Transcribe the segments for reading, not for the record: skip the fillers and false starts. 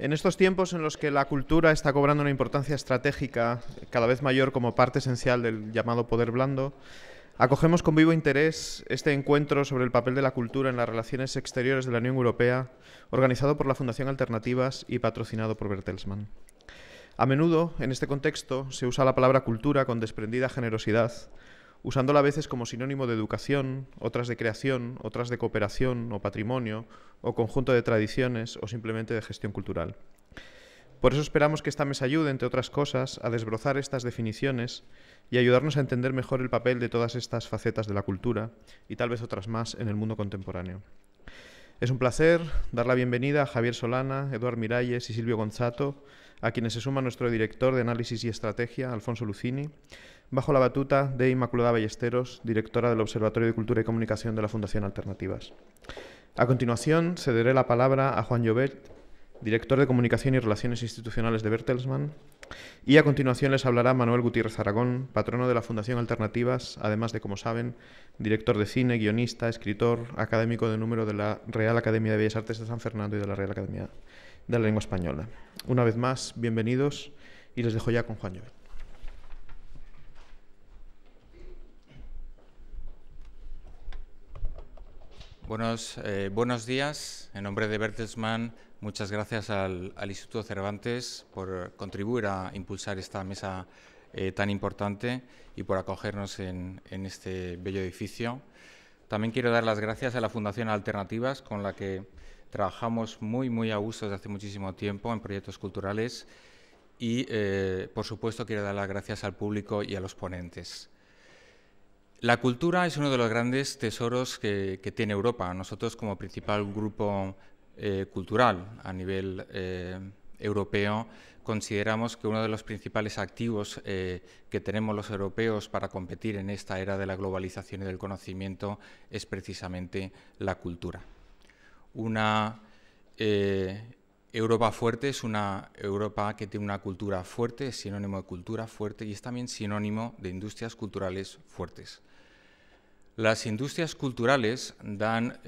En estos tiempos en los que la cultura está cobrando una importancia estratégica cada vez mayor como parte esencial del llamado poder blando, acogemos con vivo interés este encuentro sobre el papel de la cultura en las relaciones exteriores de la Unión Europea, organizado por la Fundación Alternativas y patrocinado por Bertelsmann. A menudo, en este contexto, se usa la palabra cultura con desprendida generosidad, usándola a veces como sinónimo de educación, otras de creación, otras de cooperación o patrimonio, o conjunto de tradiciones, o simplemente de gestión cultural. Por eso esperamos que esta mesa ayude, entre otras cosas, a desbrozar estas definiciones y ayudarnos a entender mejor el papel de todas estas facetas de la cultura, y tal vez otras más, en el mundo contemporáneo. Es un placer dar la bienvenida a Javier Solana, Eduard Miralles y Silvio Gonzato, a quienes se suma nuestro director de Análisis y Estrategia, Alfonso Lucini, bajo la batuta de Inmaculada Ballesteros, directora del Observatorio de Cultura y Comunicación de la Fundación Alternativas. A continuación, cederé la palabra a Juan Llobet, director de Comunicación y Relaciones Institucionales de Bertelsmann, y a continuación les hablará Manuel Gutiérrez Aragón, patrono de la Fundación Alternativas, además de, como saben, director de cine, guionista, escritor, académico de número de la Real Academia de Bellas Artes de San Fernando y de la Real Academia de la Lengua Española. Una vez más, bienvenidos, y les dejo ya con Juan Llobet. Buenos días. En nombre de Bertelsmann, muchas gracias al Instituto Cervantes por contribuir a impulsar esta mesa tan importante y por acogernos en este bello edificio. También quiero dar las gracias a la Fundación Alternativas, con la que trabajamos muy a gusto desde hace muchísimo tiempo en proyectos culturales y, por supuesto, quiero dar las gracias al público y a los ponentes. La cultura es uno de los grandes tesoros que tiene Europa. Nosotros, como principal grupo cultural a nivel europeo, consideramos que uno de los principales activos que tenemos los europeos para competir en esta era de la globalización y del conocimiento es precisamente la cultura. Una Europa fuerte es una Europa que tiene una cultura fuerte, es sinónimo de cultura fuerte y es también sinónimo de industrias culturales fuertes. Las industrias culturales dan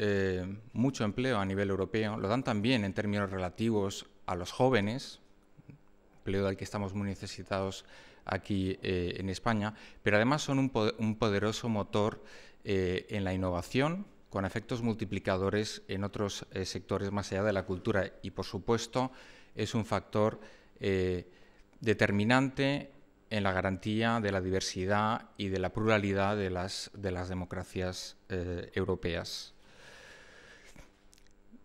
mucho empleo a nivel europeo, lo dan también en términos relativos a los jóvenes, empleo del que estamos muy necesitados aquí en España, pero además son un poderoso motor en la innovación, con efectos multiplicadores en otros sectores más allá de la cultura y, por supuesto, es un factor determinante en la garantía de la diversidad y de la pluralidad de las democracias europeas.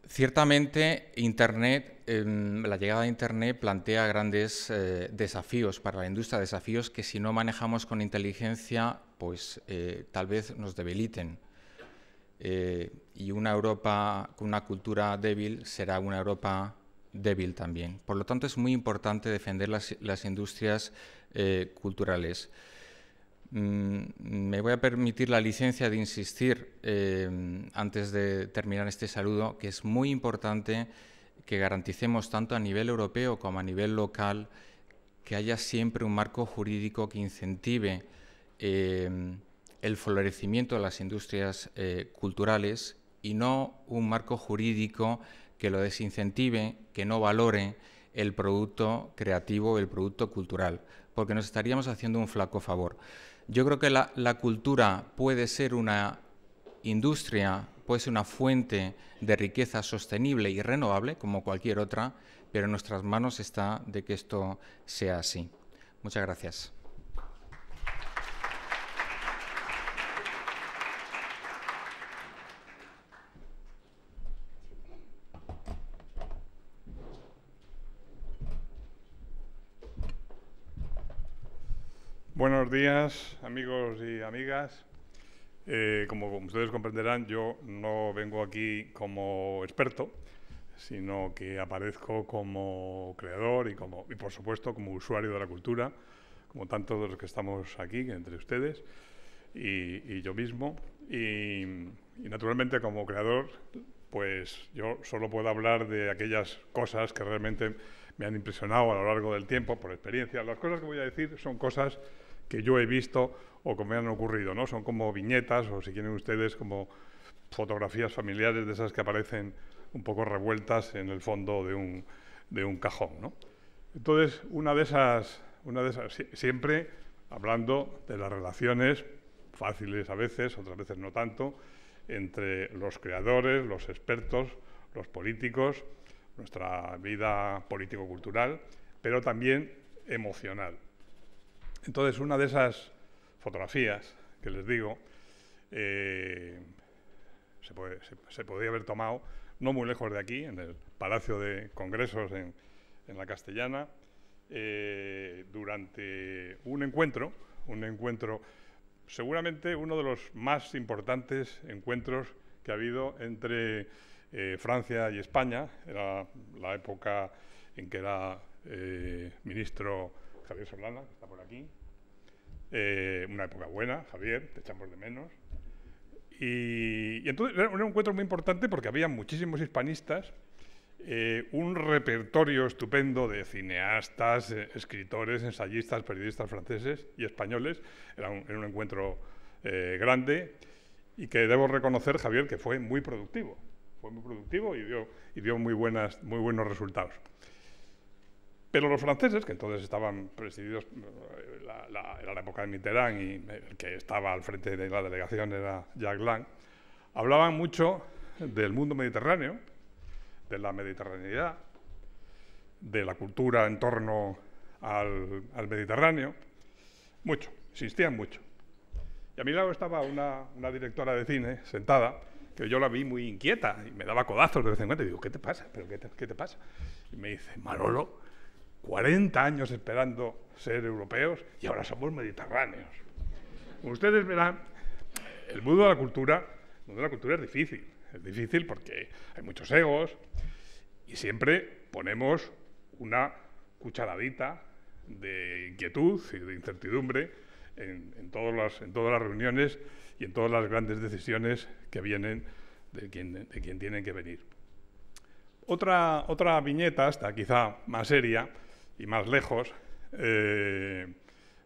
Ciertamente, la llegada de Internet plantea grandes desafíos para la industria, desafíos que si no manejamos con inteligencia, pues tal vez nos debiliten. Y una Europa con una cultura débil será una Europa débil también. Por lo tanto, es muy importante defender las industrias culturales. Me voy a permitir la licencia de insistir, antes de terminar este saludo, que es muy importante que garanticemos tanto a nivel europeo como a nivel local que haya siempre un marco jurídico que incentive el florecimiento de las industrias culturales y no un marco jurídico que lo desincentive, que no valore el producto creativo, el producto cultural, porque nos estaríamos haciendo un flaco favor. Yo creo que la cultura puede ser una industria, puede ser una fuente de riqueza sostenible y renovable, como cualquier otra, pero en nuestras manos está de que esto sea así. Muchas gracias. Buenos días, amigos y amigas. Como ustedes comprenderán, yo no vengo aquí como experto, sino que aparezco como creador y por supuesto, como usuario de la cultura, como tantos de los que estamos aquí, entre ustedes y yo mismo. Y naturalmente, como creador, pues yo solo puedo hablar de aquellas cosas que realmente me han impresionado a lo largo del tiempo, por experiencia. Las cosas que voy a decir son cosas que yo he visto o que me han ocurrido, ¿no? Son como viñetas o, si quieren ustedes, como fotografías familiares de esas que aparecen un poco revueltas en el fondo de un de un cajón, ¿no? Entonces, una de esas, siempre hablando de las relaciones fáciles a veces, otras veces no tanto, entre los creadores, los expertos, los políticos, nuestra vida político-cultural, pero también emocional. Entonces, una de esas fotografías que les digo se podría haber tomado no muy lejos de aquí, en el Palacio de Congresos en la Castellana, durante un encuentro, seguramente uno de los más importantes encuentros que ha habido entre Francia y España. Era la época en que era ministro Javier Solana, que está por aquí. Una época buena, Javier, te echamos de menos. Y entonces era un encuentro muy importante porque había muchísimos hispanistas, un repertorio estupendo de cineastas, escritores, ensayistas, periodistas franceses y españoles. Era un encuentro grande y que debo reconocer, Javier, que fue muy productivo. Fue muy productivo y dio muy buenos resultados. Pero los franceses, que entonces estaban presididos, era la época de Mitterrand y el que estaba al frente de la delegación era Jacques Lang, hablaban mucho del mundo mediterráneo, de la mediterraneidad, de la cultura en torno al Mediterráneo, mucho, insistían mucho. Y a mi lado estaba una directora de cine sentada, que yo la vi muy inquieta y me daba codazos de vez en cuando y digo, ¿qué te pasa? ¿Pero qué te pasa? Y me dice, Manolo, 40 años esperando ser europeos y ahora somos mediterráneos. Como ustedes verán, el mundo de la cultura es difícil. Es difícil porque hay muchos egos y siempre ponemos una cucharadita de inquietud y de incertidumbre en todas las reuniones y en todas las grandes decisiones que vienen de quien tienen que venir. Otra viñeta, esta quizá más seria y más lejos, se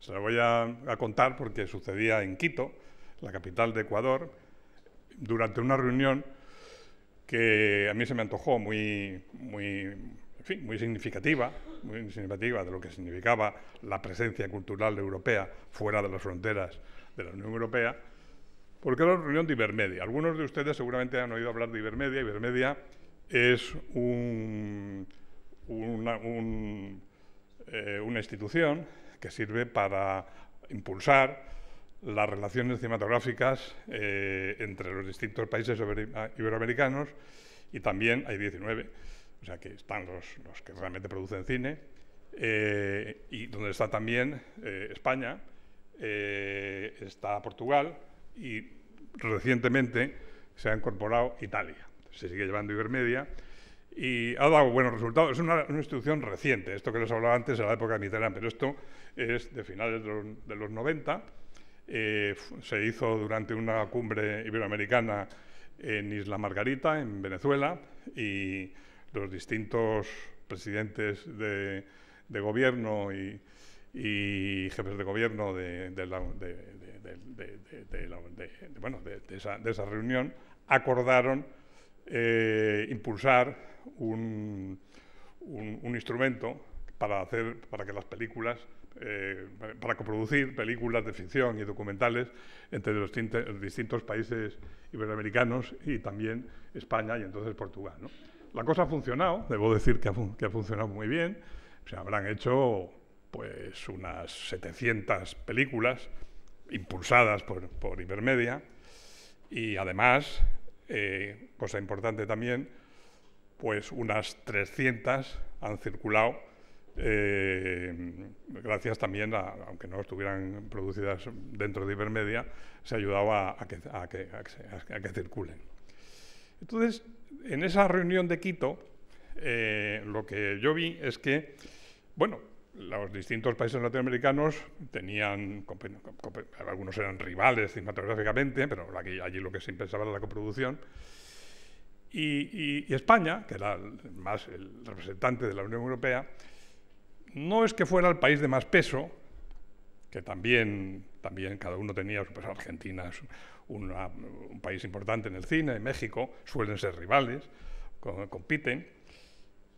la voy a contar porque sucedía en Quito, la capital de Ecuador, durante una reunión que a mí se me antojó muy significativa de lo que significaba la presencia cultural europea fuera de las fronteras de la Unión Europea, porque era una reunión de Ibermedia. Algunos de ustedes seguramente han oído hablar de Ibermedia. Ibermedia es una institución que sirve para impulsar las relaciones cinematográficas entre los distintos países iberoamericanos, y también hay 19, o sea que están los que realmente producen cine, y donde está también España, está Portugal y recientemente se ha incorporado Italia. Se sigue llevando Ibermedia y ha dado buenos resultados. Es una institución reciente, esto que les hablaba antes era la época de Mitterrand, pero esto es de finales de los 90. Se hizo durante una cumbre iberoamericana en Isla Margarita, en Venezuela, y los distintos presidentes de gobierno y jefes de gobierno de esa reunión acordaron impulsar un instrumento para que las películas, para coproducir películas de ficción y documentales entre los distintos países iberoamericanos y también España y entonces Portugal, ¿no? La cosa ha funcionado, debo decir que ha funcionado muy bien. Se habrán hecho pues unas 700 películas impulsadas por Ibermedia y además, cosa importante también, pues unas 300 han circulado gracias también aunque no estuvieran producidas dentro de Ibermedia, se ha ayudado a que circulen. Entonces, en esa reunión de Quito, lo que yo vi es que, bueno, los distintos países latinoamericanos tenían, algunos eran rivales cinematográficamente, pero allí lo que se pensaba era la coproducción, y España, que era el representante de la Unión Europea, no es que fuera el país de más peso, que también cada uno tenía su peso. Argentina es un país importante en el cine, México suelen ser rivales, compiten,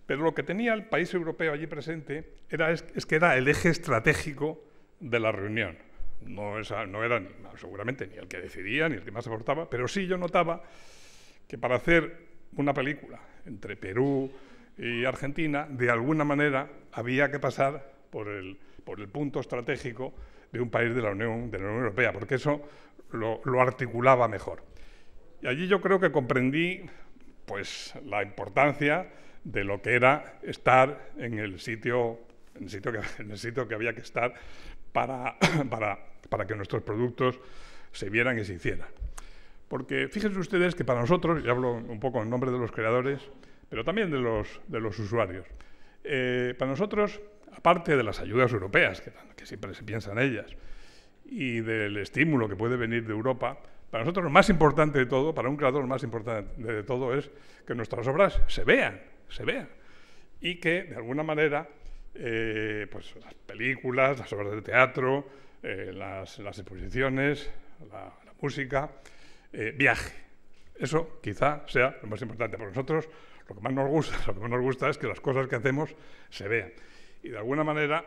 Pero lo que tenía el país europeo allí presente es que era el eje estratégico de la reunión. No era seguramente ni el que decidía, ni el que más aportaba, pero sí yo notaba que para hacer una película entre Perú y Argentina, de alguna manera había que pasar por el punto estratégico de un país de la Unión Europea, porque eso lo articulaba mejor. Y allí yo creo que comprendí pues, la importancia de lo que era estar en el sitio que había que estar para que nuestros productos se vieran y se hicieran. Porque fíjense ustedes que para nosotros, y hablo un poco en nombre de los creadores, pero también de los usuarios, para nosotros, aparte de las ayudas europeas, que siempre se piensa en ellas, y del estímulo que puede venir de Europa, para nosotros lo más importante de todo, para un creador lo más importante de todo es que nuestras obras se vean, y que de alguna manera pues las películas, las obras de teatro, las exposiciones, la música, viaje. Eso quizá sea lo más importante. Para nosotros lo que más nos gusta es que las cosas que hacemos se vean. Y de alguna manera,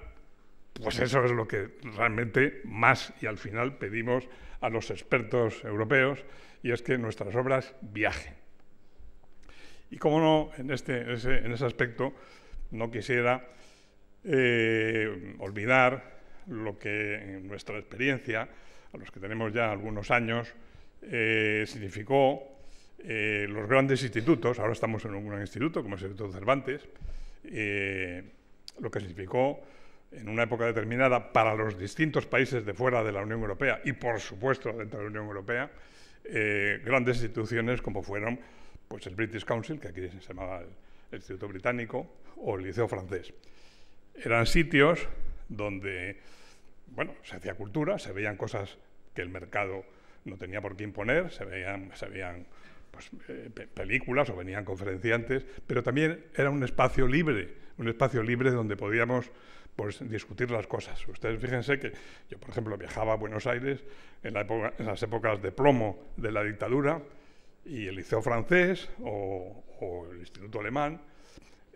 pues eso es lo que realmente más y al final pedimos a los expertos europeos, y es que nuestras obras viajen. Y cómo no, en ese aspecto, no quisiera olvidar lo que en nuestra experiencia, a los que tenemos ya algunos años, significó los grandes institutos. Ahora estamos en un gran instituto, como es el Instituto Cervantes, lo que significó en una época determinada para los distintos países de fuera de la Unión Europea y, por supuesto, dentro de la Unión Europea, grandes instituciones como fueron pues, el British Council, que aquí se llamaba el Instituto Británico, o el Liceo Francés. Eran sitios donde, bueno, se hacía cultura, se veían cosas que el mercado no tenía por qué imponer, se veían pues, películas o venían conferenciantes, pero también era un espacio libre donde podíamos pues, discutir las cosas. Ustedes fíjense que yo, por ejemplo, viajaba a Buenos Aires en las épocas de plomo de la dictadura, y el Liceo Francés o el Instituto Alemán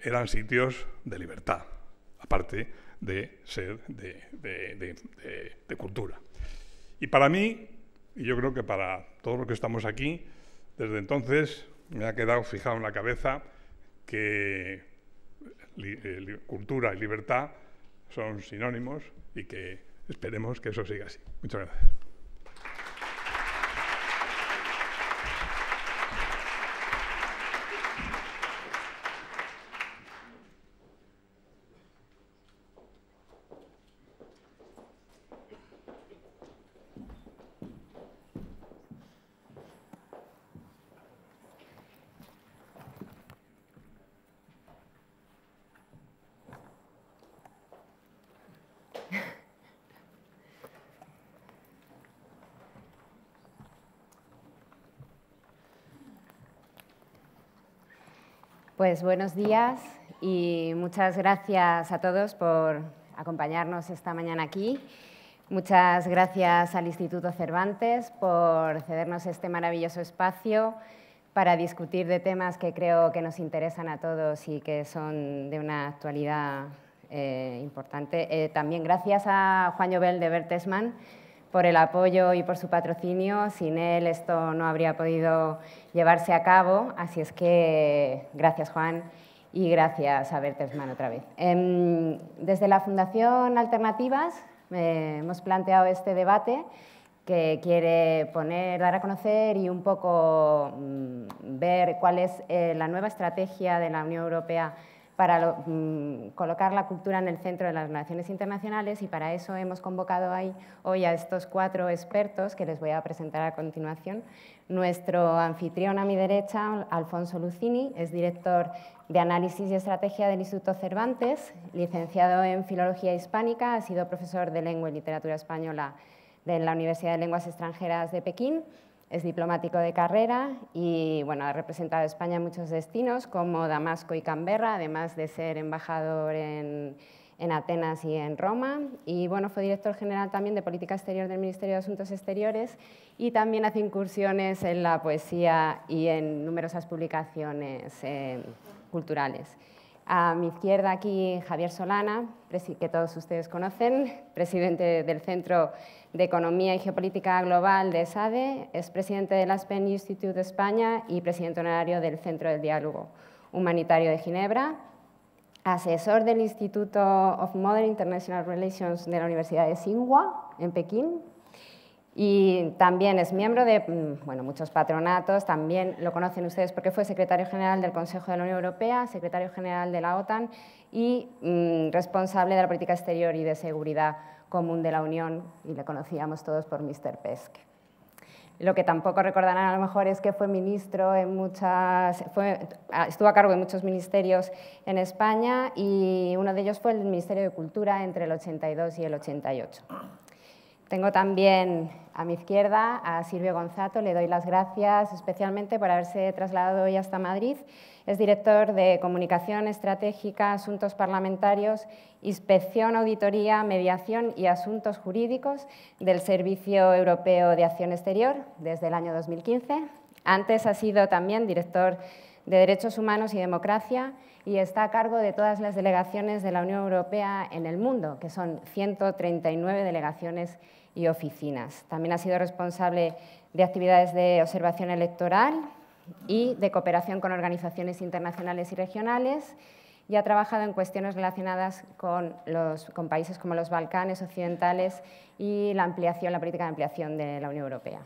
eran sitios de libertad, aparte de ser de cultura. Y para mí, y yo creo que para todos los que estamos aquí, desde entonces me ha quedado fijado en la cabeza que cultura y libertad son sinónimos y que esperemos que eso siga así. Muchas gracias. Pues buenos días y muchas gracias a todos por acompañarnos esta mañana aquí. Muchas gracias al Instituto Cervantes por cedernos este maravilloso espacio para discutir de temas que creo que nos interesan a todos y que son de una actualidad importante. También gracias a Juan Llobel de Bertelsmann por el apoyo y por su patrocinio. Sin él esto no habría podido llevarse a cabo, así es que gracias, Juan, y gracias a Bertelsmann otra vez. Desde la Fundación Alternativas hemos planteado este debate que quiere dar a conocer y un poco ver cuál es la nueva estrategia de la Unión Europea para colocar la cultura en el centro de las relaciones internacionales, y para eso hemos convocado hoy a estos 4 expertos que les voy a presentar a continuación. Nuestro anfitrión a mi derecha, Alfonso Lucini, es director de Análisis y Estrategia del Instituto Cervantes, licenciado en Filología Hispánica, ha sido profesor de Lengua y Literatura Española de la Universidad de Lenguas Extranjeras de Pekín. Es diplomático de carrera y bueno, ha representado a España en muchos destinos como Damasco y Canberra, además de ser embajador en Atenas y en Roma. Y bueno, fue director general también de Política Exterior del Ministerio de Asuntos Exteriores, y también hace incursiones en la poesía y en numerosas publicaciones culturales. A mi izquierda aquí Javier Solana, que todos ustedes conocen, presidente del Centro de Economía y Geopolítica Global de ESADE, es presidente de la Aspen Institute de España y presidente honorario del Centro del Diálogo Humanitario de Ginebra, asesor del Instituto of Modern International Relations de la Universidad de Tsinghua, en Pekín, y también es miembro de muchos patronatos, también lo conocen ustedes porque fue secretario general del Consejo de la Unión Europea, secretario general de la OTAN y responsable de la política exterior y de seguridad común de la Unión, y le conocíamos todos por Mr. Pesk. Lo que tampoco recordarán a lo mejor es que fue ministro en estuvo a cargo de muchos ministerios en España y uno de ellos fue el Ministerio de Cultura entre el 82 y el 88. Tengo también a mi izquierda a Silvio Gonzato, le doy las gracias especialmente por haberse trasladado hoy hasta Madrid. Es director de Comunicación Estratégica, Asuntos Parlamentarios, Inspección, Auditoría, Mediación y Asuntos Jurídicos del Servicio Europeo de Acción Exterior desde el año 2015. Antes ha sido también director de Derechos Humanos y Democracia y está a cargo de todas las delegaciones de la Unión Europea en el mundo, que son 139 delegaciones y oficinas. También ha sido responsable de actividades de observación electoral y de cooperación con organizaciones internacionales y regionales y ha trabajado en cuestiones relacionadas con países como los Balcanes occidentales y la política de ampliación de la Unión Europea.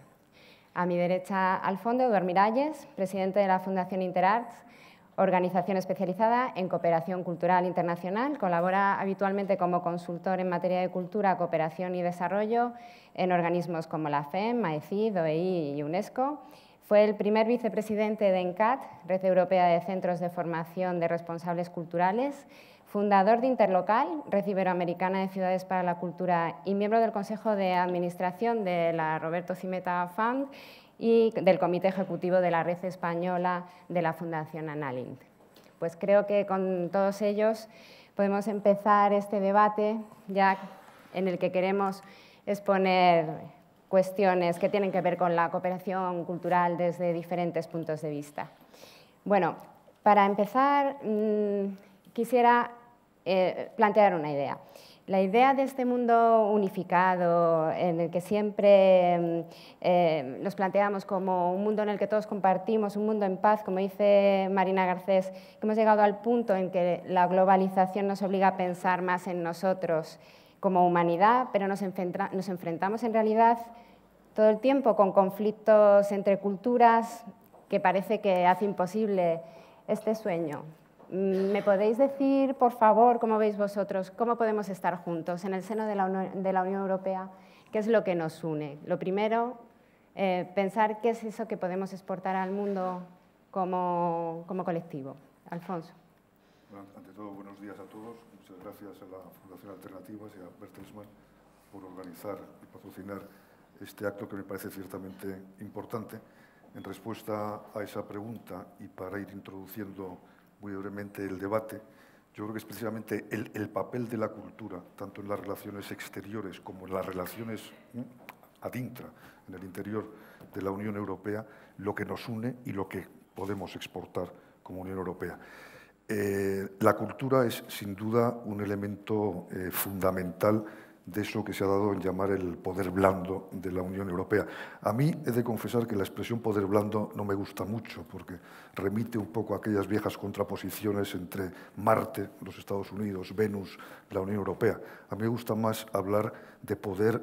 A mi derecha, al fondo, Eduard Miralles, presidente de la Fundación Interarts, organización especializada en cooperación cultural internacional. Colabora habitualmente como consultor en materia de cultura, cooperación y desarrollo en organismos como la FEM, AECID, OEI y UNESCO. Fue el primer vicepresidente de ENCAT, Red Europea de Centros de Formación de Responsables Culturales, fundador de Interlocal, Red Iberoamericana de Ciudades para la Cultura y miembro del Consejo de Administración de la Roberto Zimeta Fund y del Comité Ejecutivo de la Red Española de la Fundación Annalint. Pues creo que con todos ellos podemos empezar este debate ya en el que queremos exponer cuestiones que tienen que ver con la cooperación cultural desde diferentes puntos de vista. Bueno, para empezar quisiera plantear una idea. La idea de este mundo unificado, en el que siempre nos planteamos como un mundo en el que todos compartimos, un mundo en paz, como dice Marina Garcés, que hemos llegado al punto en que la globalización nos obliga a pensar más en nosotros como humanidad, pero nos enfrentamos en realidad todo el tiempo con conflictos entre culturas que parece que hace imposible este sueño. ¿Me podéis decir, por favor, cómo veis vosotros, cómo podemos estar juntos en el seno de la Unión Europea? ¿Qué es lo que nos une? Lo primero, pensar qué es eso que podemos exportar al mundo como colectivo. Alfonso. Bueno, ante todo, buenos días a todos. Muchas gracias a la Fundación Alternativas y a Bertelsmann por organizar y patrocinar este acto que me parece ciertamente importante. En respuesta a esa pregunta y para ir introduciendo muy brevemente el debate, yo creo que es precisamente el papel de la cultura, tanto en las relaciones exteriores como en las relaciones ad intra, en el interior de la Unión Europea, lo que nos une y lo que podemos exportar como Unión Europea. La cultura es, sin duda, un elemento fundamental de eso que se ha dado en llamar el poder blando de la Unión Europea. A mí he de confesar que la expresión poder blando no me gusta mucho porque remite un poco a aquellas viejas contraposiciones entre Marte, los Estados Unidos, Venus, la Unión Europea. A mí me gusta más hablar de poder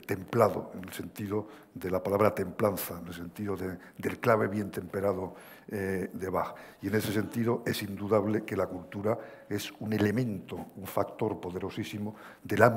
templado, en el sentido de la palabra templanza, en el sentido del clave bien temperado de Bach. Y en ese sentido es indudable que la cultura es un elemento, un factor poderosísimo del amplio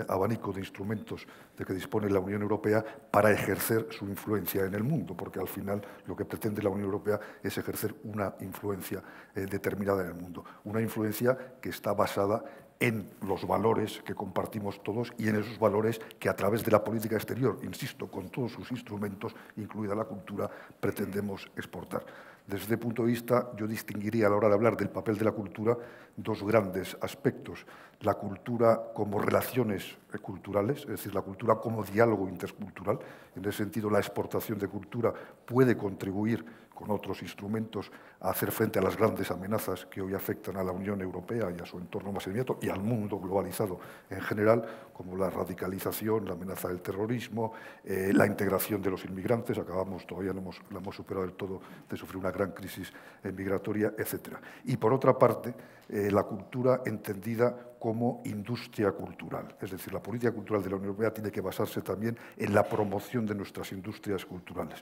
abanico de instrumentos de que dispone la Unión Europea para ejercer su influencia en el mundo, porque al final lo que pretende la Unión Europea es ejercer una influencia determinada en el mundo, una influencia que está basada en los valores que compartimos todos y en esos valores que a través de la política exterior, insisto, con todos sus instrumentos, incluida la cultura, pretendemos exportar. Desde este punto de vista, yo distinguiría a la hora de hablar del papel de la cultura dos grandes aspectos. La cultura como relaciones culturales, es decir, la cultura como diálogo intercultural. En ese sentido, la exportación de cultura puede contribuir con otros instrumentos, a hacer frente a las grandes amenazas que hoy afectan a la Unión Europea y a su entorno más inmediato y al mundo globalizado en general, como la radicalización, la amenaza del terrorismo, la integración de los inmigrantes, todavía no la hemos superado del todo de sufrir una gran crisis migratoria, etc. Y por otra parte, la cultura entendida como industria cultural. Es decir, la política cultural de la Unión Europea tiene que basarse también en la promoción de nuestras industrias culturales.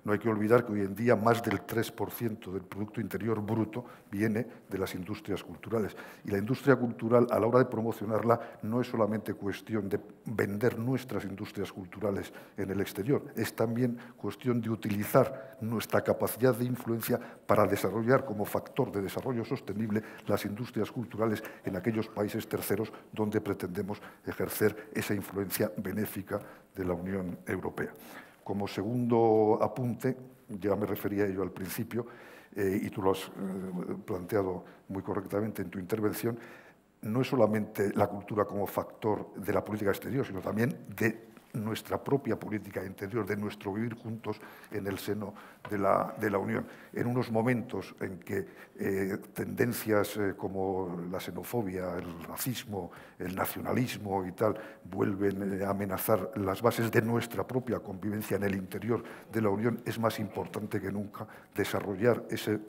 No hay que olvidar que hoy en día más del 3% del Producto Interior Bruto viene de las industrias culturales. Y la industria cultural, a la hora de promocionarla, no es solamente cuestión de vender nuestras industrias culturales en el exterior, es también cuestión de utilizar nuestra capacidad de influencia para desarrollar como factor de desarrollo sostenible las industrias culturales en aquellos países terceros donde pretendemos ejercer esa influencia benéfica de la Unión Europea. Como segundo apunte, ya me refería a ello al principio, y tú lo has planteado muy correctamente en tu intervención, no es solamente la cultura como factor de la política exterior, sino también de nuestra propia política interior, de nuestro vivir juntos en el seno de la Unión. En unos momentos en que tendencias como la xenofobia, el racismo, el nacionalismo y tal vuelven a amenazar las bases de nuestra propia convivencia en el interior de la Unión, es más importante que nunca desarrollar ese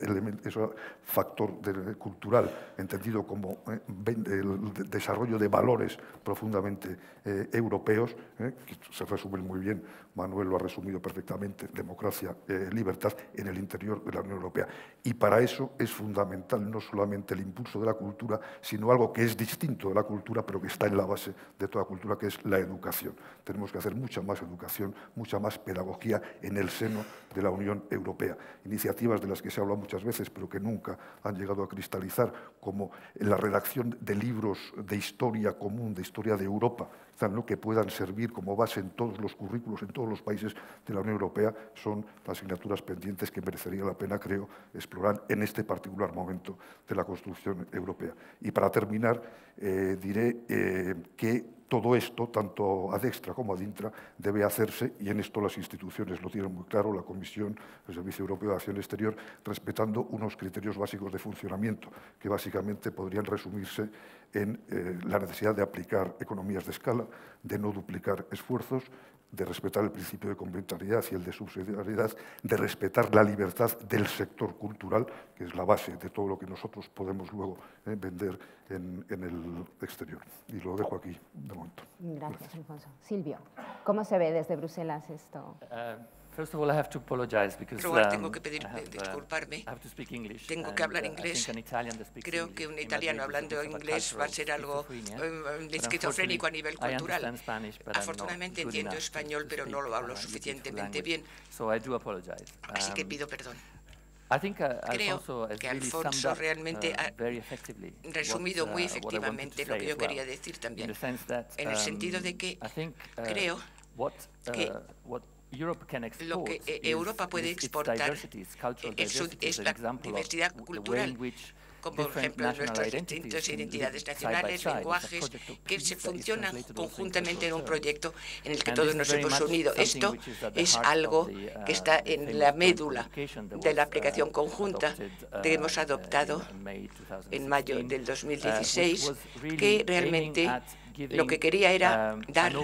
factor cultural, entendido como el desarrollo de valores profundamente europeos, que se resumen muy bien, Manuel lo ha resumido perfectamente, democracia, libertad en el interior de la Unión Europea. Y para eso es fundamental no solamente el impulso de la cultura, sino algo que es distinto de la cultura, pero que está en la base de toda cultura, que es la educación. Tenemos que hacer mucha más educación, mucha más pedagogía en el seno de la Unión Europea. Iniciativas de las que se habla muchas veces, pero que nunca han llegado a cristalizar, como la redacción de libros de historia común, de historia de Europa, ¿no?, que puedan servir como base en todos los currículos, en todos los países de la Unión Europea, son asignaturas pendientes que merecería la pena, creo, explorar en este particular momento de la construcción europea. Y para terminar, diré que todo esto, tanto ad extra como ad intra, debe hacerse, y en esto las instituciones lo tienen muy claro, la Comisión, el Servicio Europeo de Acción Exterior, respetando unos criterios básicos de funcionamiento, que básicamente podrían resumirse en la necesidad de aplicar economías de escala, de no duplicar esfuerzos, de respetar el principio de complementariedad y el de subsidiariedad, de respetar la libertad del sector cultural, que es la base de todo lo que nosotros podemos luego vender en el exterior. Y lo dejo aquí de momento. Gracias, Alfonso. Silvio, ¿cómo se ve desde Bruselas esto? First of all, I have to apologize because tengo que pedir disculparme. I have to speak English. Tengo que hablar inglés. Creo que un italiano hablando inglés va a ser algo esquizofrénico a nivel cultural. Afortunadamente entiendo español, pero no lo hablo suficientemente bien. Así que pido perdón. Creo que Alfonso realmente ha resumido muy efectivamente lo que yo quería decir también, en el sentido de que creo que lo que Europa puede exportar es la diversidad cultural, como por ejemplo nuestras distintas identidades nacionales, lenguajes, que se funcionan conjuntamente en un proyecto en el que todos nos hemos unido. Esto es algo que está en la médula de la aplicación conjunta que hemos adoptado en mayo del 2016, que realmente lo que quería era dar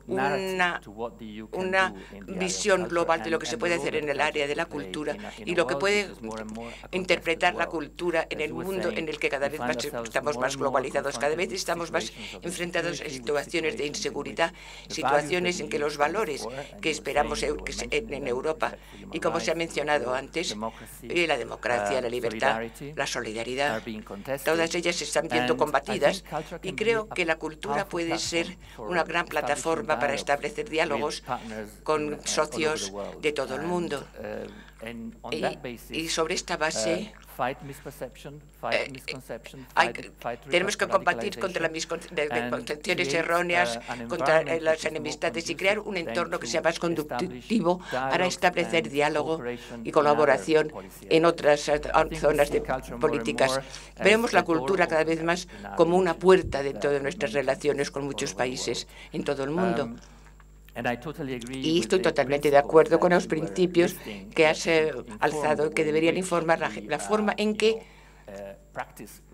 una visión global de lo que se puede hacer en el área de la cultura y lo que puede interpretar la cultura en el mundo en el que cada vez más estamos más globalizados, cada vez estamos más enfrentados a situaciones de inseguridad, situaciones en que los valores que esperamos en Europa, y como se ha mencionado antes, la democracia, la libertad, la solidaridad, todas ellas están siendo combatidas, y creo que la cultura puede ser una gran plataforma para establecer diálogos con socios de todo el mundo. Y sobre esta base tenemos que combatir contra las misconcepciones erróneas, contra las enemistades y crear un entorno que sea más conductivo para establecer diálogo y colaboración en otras zonas de políticas. Vemos la cultura cada vez más como una puerta dentro de nuestras relaciones con muchos países en todo el mundo. Y estoy totalmente de acuerdo con los principios que has alzado, que deberían informar la forma en que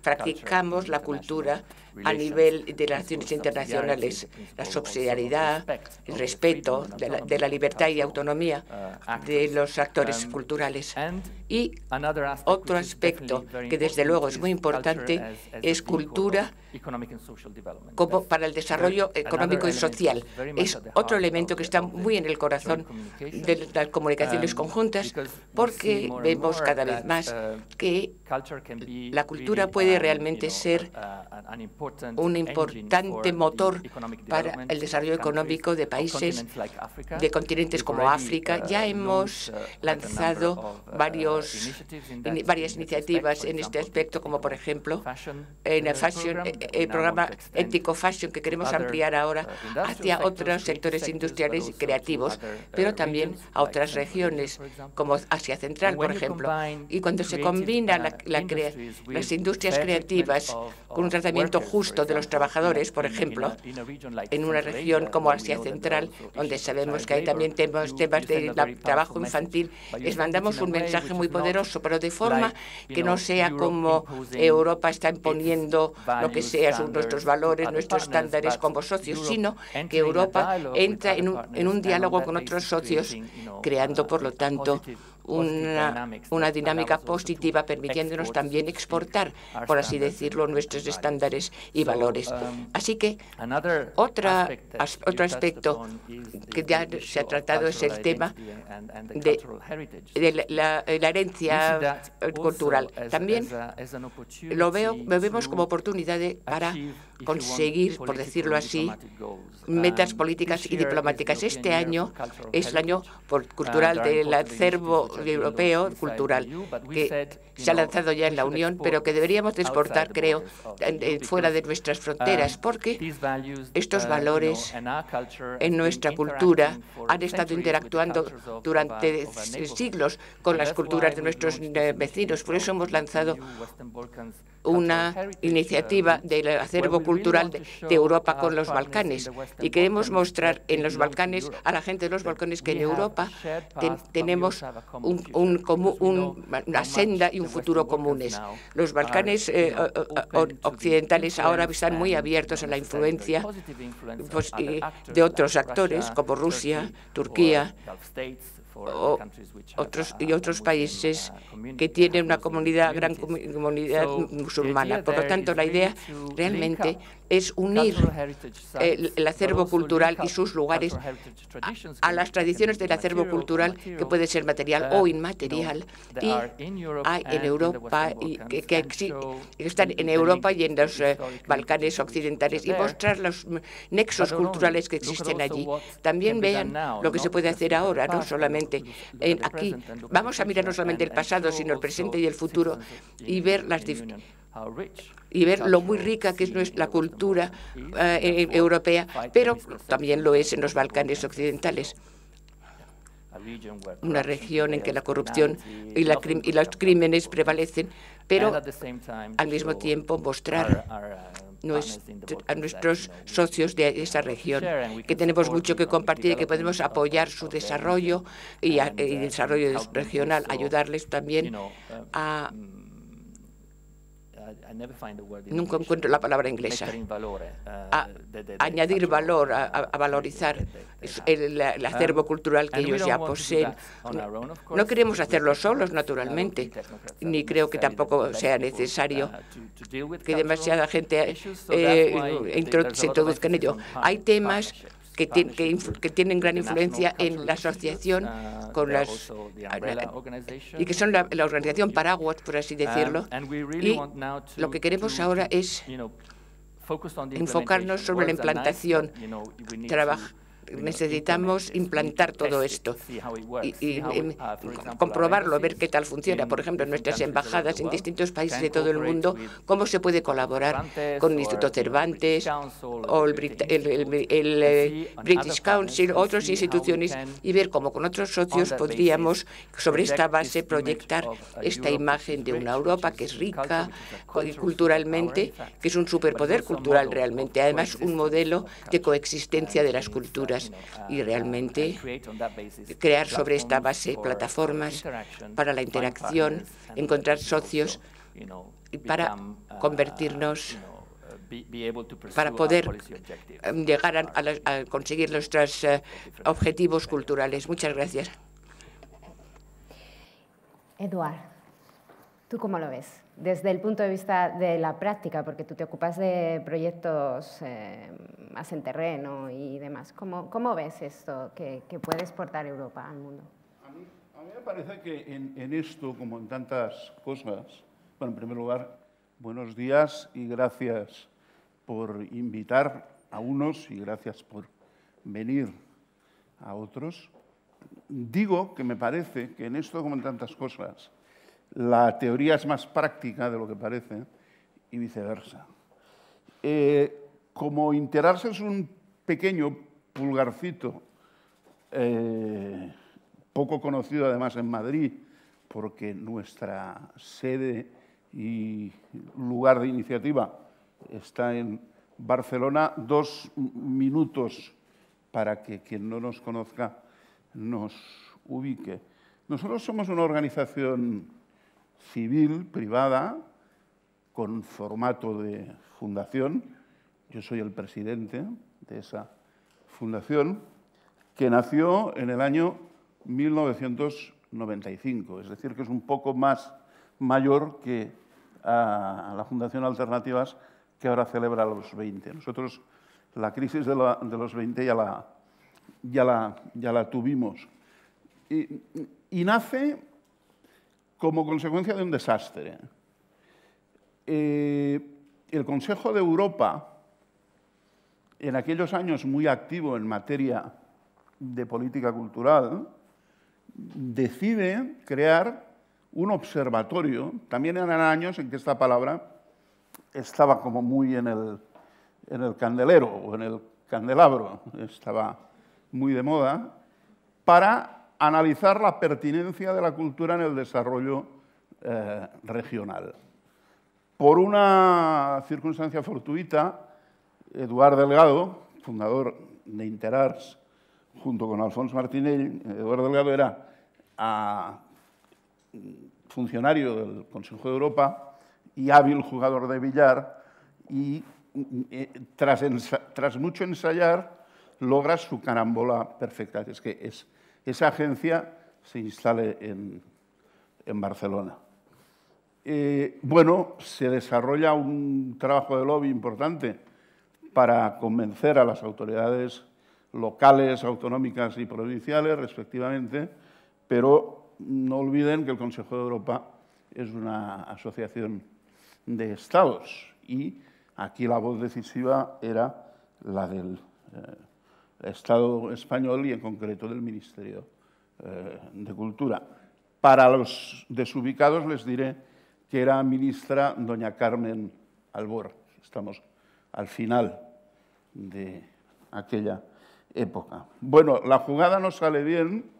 practicamos la cultura a nivel de las relaciones internacionales, la subsidiariedad, el respeto de la libertad y autonomía de los actores culturales. Y otro aspecto que desde luego es muy importante es cultura como para el desarrollo económico y social. Es otro elemento que está muy en el corazón de las comunicaciones conjuntas, porque vemos cada vez más que la cultura puede realmente ser un importante motor para el desarrollo económico de países, de continentes como África. Ya hemos lanzado varias iniciativas en este aspecto, como por ejemplo en el programa Ético Fashion, que queremos ampliar ahora hacia otros sectores industriales y creativos, pero también a otras regiones, como Asia Central, por ejemplo. Y cuando se combina las industrias creativas con un tratamiento justo de los trabajadores, por ejemplo, en una región como Asia Central, donde sabemos que hay también temas de trabajo infantil, les mandamos un mensaje muy poderoso, pero de forma que no sea como Europa está imponiendo lo que sea, nuestros valores, nuestros estándares como socios, sino que Europa entra en un diálogo con otros socios, creando, por lo tanto, una dinámica positiva, permitiéndonos también exportar, por así decirlo, nuestros estándares y valores. Así que otro aspecto que ya se ha tratado es el tema de la herencia cultural. También lo vemos como oportunidad para conseguir, por decirlo así, metas políticas y diplomáticas. Este año es el año cultural del acervo europeo cultural, que se ha lanzado ya en la Unión, pero que deberíamos exportar, creo, fuera de nuestras fronteras, porque estos valores en nuestra cultura han estado interactuando durante siglos con las culturas de nuestros vecinos. Por eso hemos lanzado una iniciativa del acervo cultural de Europa con los Balcanes, y queremos mostrar en los Balcanes a la gente de los Balcanes que en Europa tenemos una senda y un futuro comunes. Los Balcanes occidentales ahora están muy abiertos a la influencia de otros actores como Rusia, Turquía otros países que tienen una gran comunidad musulmana. Por lo tanto, la idea realmente es unir el acervo cultural y sus lugares a las tradiciones del acervo cultural, que puede ser material o inmaterial, y hay en Europa que están en Europa y en los Balcanes occidentales, y mostrar los nexos culturales que existen allí. También vean lo que se puede hacer ahora, no solamente aquí. Vamos a mirar no solamente el pasado, sino el presente y el futuro, y ver lo muy rica que es la cultura europea, pero también lo es en los Balcanes occidentales. Una región en que la corrupción y los crímenes prevalecen, pero al mismo tiempo mostrar a nuestros socios de esa región que tenemos mucho que compartir y que podemos apoyar su desarrollo y desarrollo regional, ayudarles también a... Nunca encuentro la palabra inglesa. A añadir valor, a valorizar el acervo cultural que ellos ya poseen. No queremos hacerlo solos, naturalmente, ni creo que tampoco sea necesario que demasiada gente se introduzca en ello. Hay temas que tienen gran influencia en la asociación y que son la organización paraguas, por así decirlo. Y lo que queremos ahora es enfocarnos sobre la implantación. Necesitamos implantar todo esto y comprobarlo, ver qué tal funciona. Por ejemplo, en nuestras embajadas en distintos países de todo el mundo, cómo se puede colaborar con el Instituto Cervantes o el British Council, otras instituciones, y ver cómo con otros socios podríamos, sobre esta base, proyectar esta imagen de una Europa que es rica culturalmente, que es un superpoder cultural realmente, además un modelo de coexistencia de las culturas. culturas y realmente crear sobre esta base plataformas para la interacción, encontrar socios para convertirnos, para poder llegar a conseguir nuestros objetivos culturales. Muchas gracias. Eduard, ¿tú cómo lo ves? Desde el punto de vista de la práctica, porque tú te ocupas de proyectos más en terreno y demás. ¿Cómo ves esto que puede exportar Europa al mundo? A mí me parece que en esto, como en tantas cosas, bueno, en primer lugar, buenos días y gracias por invitar a unos y gracias por venir a otros. Digo que me parece que en esto, como en tantas cosas, la teoría es más práctica de lo que parece y viceversa. Como Interarts es un pequeño pulgarcito, poco conocido además en Madrid, porque nuestra sede y lugar de iniciativa está en Barcelona, 2 minutos para que quien no nos conozca nos ubique. Nosotros somos una organización civil, privada, con formato de fundación. Yo soy el presidente de esa fundación, que nació en el año 1995, es decir, que es un poco más mayor que la Fundación Alternativas, que ahora celebra los 20. Nosotros la crisis de los 20 ya la tuvimos. Y nace como consecuencia de un desastre. El Consejo de Europa, en aquellos años muy activo en materia de política cultural, decide crear un observatorio. También eran años en que esta palabra estaba como muy en el candelero o en el candelabro, estaba muy de moda, para analizar la pertinencia de la cultura en el desarrollo regional. Por una circunstancia fortuita, Eduard Delgado, fundador de Interarts, junto con Alfonso Martinell, Eduard Delgado era funcionario del Consejo de Europa y hábil jugador de billar, y tras mucho ensayar logra su carambola perfecta, que es que esa agencia se instale en Barcelona. Bueno, se desarrolla un trabajo de lobby importante para convencer a las autoridades locales, autonómicas y provinciales, respectivamente, pero no olviden que el Consejo de Europa es una asociación de Estados y aquí la voz decisiva era la del Estado español y en concreto del Ministerio de Cultura. Para los desubicados les diré que era ministra doña Carmen Albor. Estamos al final de aquella época. Bueno, la jugada no sale bien,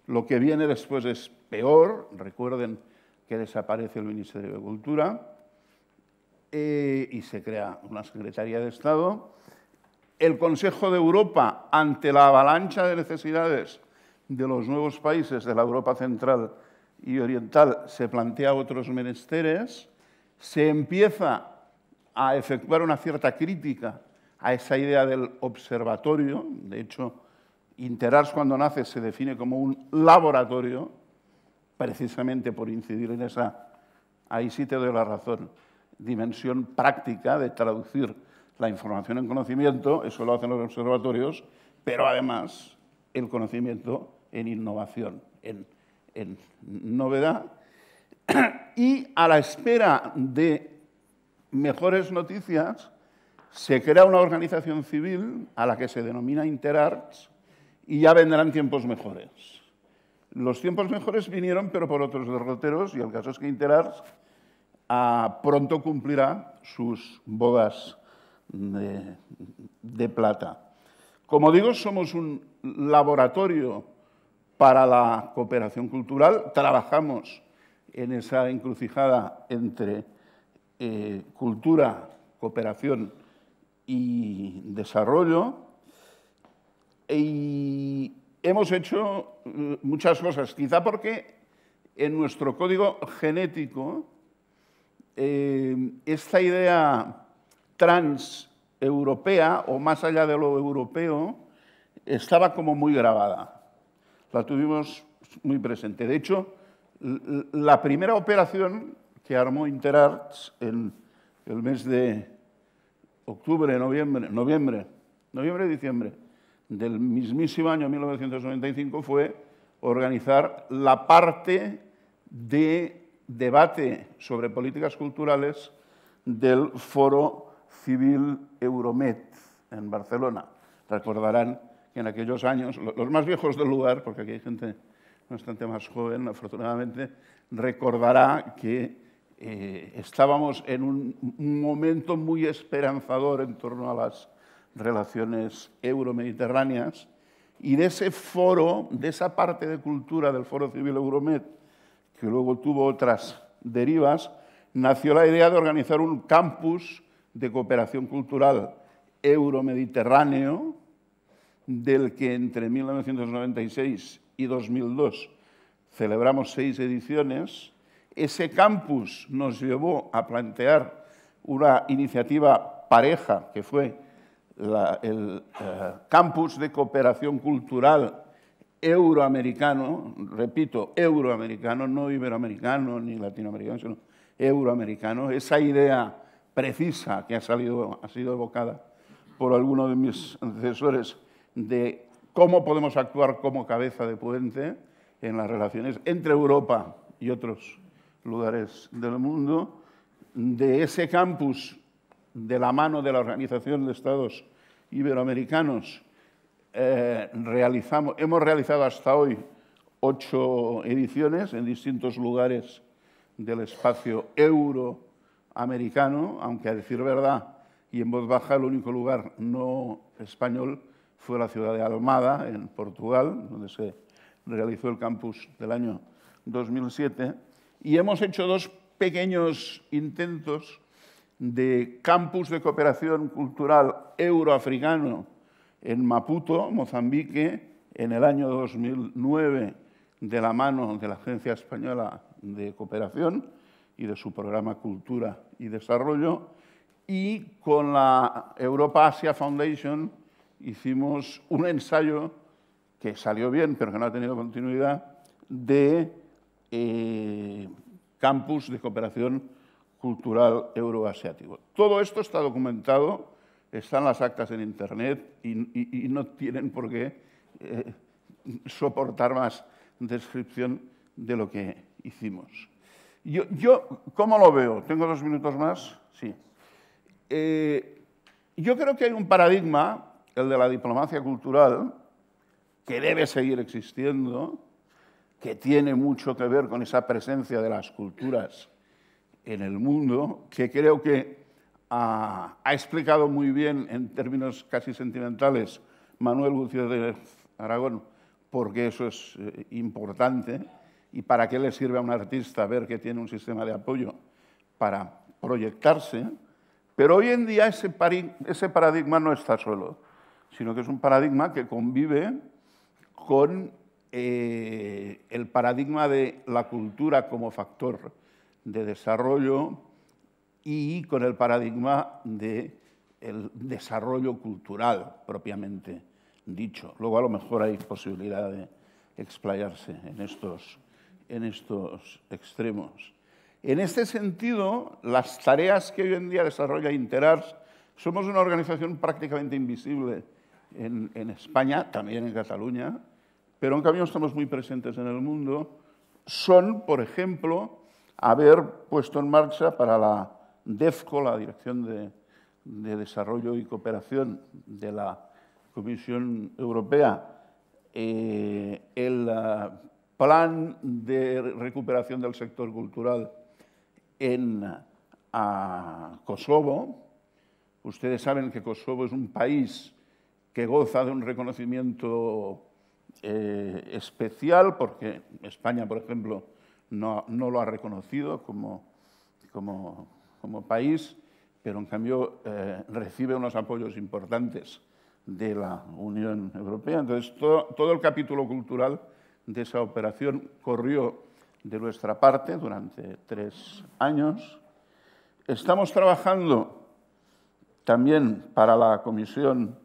lo que viene después es peor. Recuerden que desaparece el Ministerio de Cultura y se crea una Secretaría de Estado. El Consejo de Europa, ante la avalancha de necesidades de los nuevos países de la Europa central y oriental, se plantea otros menesteres, se empieza a efectuar una cierta crítica a esa idea del observatorio. De hecho, Interarts cuando nace se define como un laboratorio, precisamente por incidir en esa, ahí sí te doy la razón, dimensión práctica de traducir la información en conocimiento. Eso lo hacen los observatorios, pero además el conocimiento en innovación, en novedad. Y a la espera de mejores noticias, se crea una organización civil a la que se denomina Interarts y ya vendrán tiempos mejores. Los tiempos mejores vinieron, pero por otros derroteros, y el caso es que Interarts pronto cumplirá sus bodas de plata. Como digo, somos un laboratorio para la cooperación cultural. Trabajamos en esa encrucijada entre cultura, cooperación y desarrollo. Y hemos hecho muchas cosas, quizá porque en nuestro código genético esta idea transeuropea, o más allá de lo europeo, estaba como muy grabada. La tuvimos muy presente. De hecho, la primera operación que armó Interarts en el mes de octubre, noviembre y diciembre del mismísimo año 1995 fue organizar la parte de debate sobre políticas culturales del Foro Civil Euromed en Barcelona. Recordarán que en aquellos años, los más viejos del lugar, porque aquí hay gente bastante más joven, afortunadamente, recordará que estábamos en un momento muy esperanzador en torno a las relaciones euromediterráneas, y de ese foro, de esa parte de cultura del Foro Civil Euromed, que luego tuvo otras derivas, nació la idea de organizar un campus de cooperación cultural euromediterráneo, del que entre 1996 y 2002 celebramos 6 ediciones. Ese campus nos llevó a plantear una iniciativa pareja, que fue el campus de cooperación cultural euroamericano, repito, euroamericano, no iberoamericano ni latinoamericano, sino euroamericano. Esa idea precisa que ha sido evocada por alguno de mis antecesores de cómo podemos actuar como cabeza de puente en las relaciones entre Europa y otros lugares del mundo. De ese campus, de la mano de la Organización de Estados Iberoamericanos, hemos realizado hasta hoy 8 ediciones en distintos lugares del espacio euroamericano, aunque a decir verdad y en voz baja, el único lugar no español fue la ciudad de Almada, en Portugal, donde se realizó el campus del año 2007. Y hemos hecho 2 pequeños intentos de campus de cooperación cultural euroafricano en Maputo, Mozambique, en el año 2009, de la mano de la Agencia Española de Cooperación y de su programa Cultura y Desarrollo, y con la Europa Asia Foundation hicimos un ensayo que salió bien, pero que no ha tenido continuidad, de campus de cooperación cultural euroasiático. Todo esto está documentado, están las actas en Internet y no tienen por qué soportar más descripción de lo que hicimos. Yo ¿cómo lo veo? ¿Tengo 2 minutos más? Sí. Yo creo que hay un paradigma, el de la diplomacia cultural, que debe seguir existiendo, que tiene mucho que ver con esa presencia de las culturas en el mundo, que creo que ha explicado muy bien, en términos casi sentimentales, Manuel Gutiérrez Aragón, porque eso es importante y para qué le sirve a un artista ver que tiene un sistema de apoyo para proyectarse. Pero hoy en día ese paradigma no está solo, sino que es un paradigma que convive con el paradigma de la cultura como factor de desarrollo y con el paradigma del desarrollo cultural propiamente dicho. Luego a lo mejor hay posibilidad de explayarse en estos extremos. En este sentido, las tareas que hoy en día desarrolla Interarts, somos una organización prácticamente invisible en España, también en Cataluña, pero en cambio estamos muy presentes en el mundo. Son, por ejemplo, haber puesto en marcha para la DEFCO, la Dirección de Desarrollo y Cooperación de la Comisión Europea, el plan de recuperación del sector cultural en Kosovo. Ustedes saben que Kosovo es un país que goza de un reconocimiento especial, porque España, por ejemplo, no lo ha reconocido como país, pero en cambio recibe unos apoyos importantes de la Unión Europea. Entonces, todo el capítulo cultural de esa operación corrió de nuestra parte durante 3 años. Estamos trabajando también para la Comisión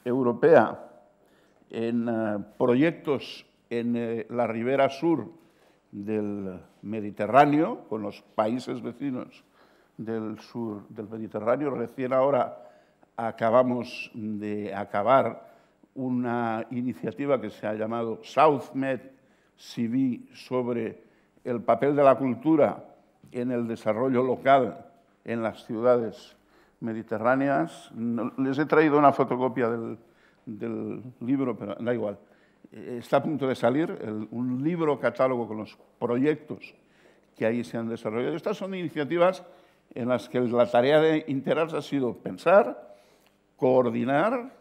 Europea en proyectos en la ribera sur del Mediterráneo, con los países vecinos del sur del Mediterráneo. Recién ahora acabamos de acabar una iniciativa que se ha llamado SouthMed CV sobre el papel de la cultura en el desarrollo local en las ciudades mediterráneas. Les he traído una fotocopia del libro, pero da igual. Está a punto de salir un libro catálogo con los proyectos que ahí se han desarrollado. Estas son iniciativas en las que la tarea de Interarts ha sido pensar, coordinar,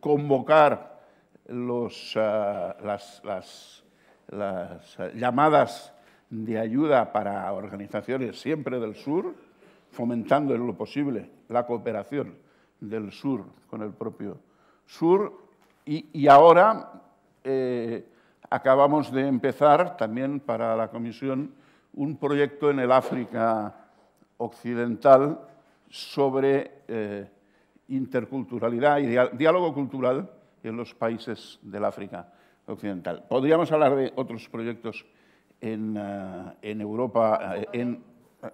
convocar las llamadas de ayuda para organizaciones siempre del sur, fomentando en lo posible la cooperación del sur con el propio sur. Y ahora acabamos de empezar también para la Comisión un proyecto en el África Occidental sobre interculturalidad y diálogo cultural en los países del África Occidental. Podríamos hablar de otros proyectos en Europa,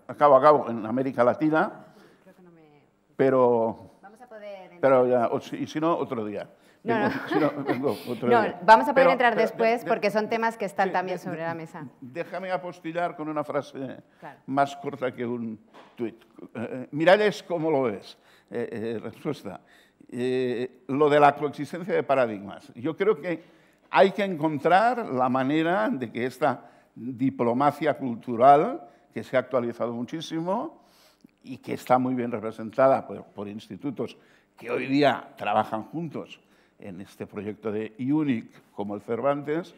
acabo, en América Latina, pero ya, y si no, otro día. Vamos a poder entrar después porque son temas que están también sobre la mesa. Déjame apostillar con una frase más corta que un tuit. Miralles, ¿cómo lo ves? Respuesta. Lo de la coexistencia de paradigmas. Yo creo que hay que encontrar la manera de que esta diplomacia cultural, que se ha actualizado muchísimo y que está muy bien representada por institutos que hoy día trabajan juntos en este proyecto de UNIC, como el Cervantes,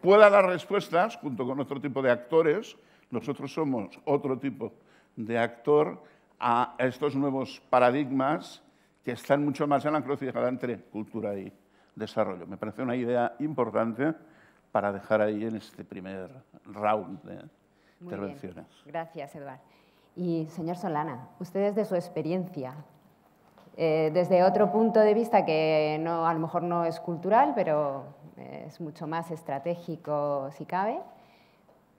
pueda dar respuestas junto con otro tipo de actores. Nosotros somos otro tipo de actor a estos nuevos paradigmas que están mucho más en la encrucijada entre cultura y desarrollo. Me parece una idea importante para dejar ahí en este primer round de intervenciones. Gracias, Eduard. Y, señor Solana, ustedes de su experiencia, desde otro punto de vista que a lo mejor no es cultural, pero es mucho más estratégico si cabe,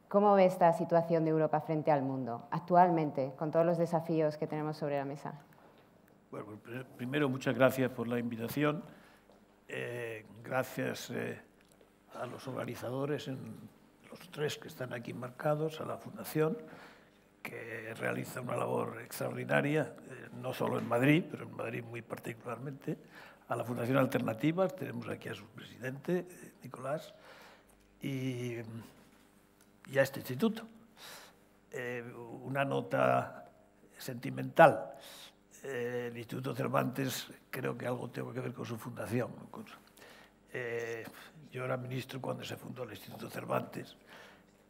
¿cómo ve esta situación de Europa frente al mundo actualmente, con todos los desafíos que tenemos sobre la mesa? Bueno, primero, muchas gracias por la invitación. Gracias a los organizadores, los 3 que están aquí marcados, a la Fundación, que realiza una labor extraordinaria, no solo en Madrid, pero en Madrid muy particularmente, a la Fundación Alternativas, tenemos aquí a su presidente, Nicolás, y a este instituto. Una nota sentimental. El Instituto Cervantes creo que algo tengo que ver con su fundación. Yo era ministro cuando se fundó el Instituto Cervantes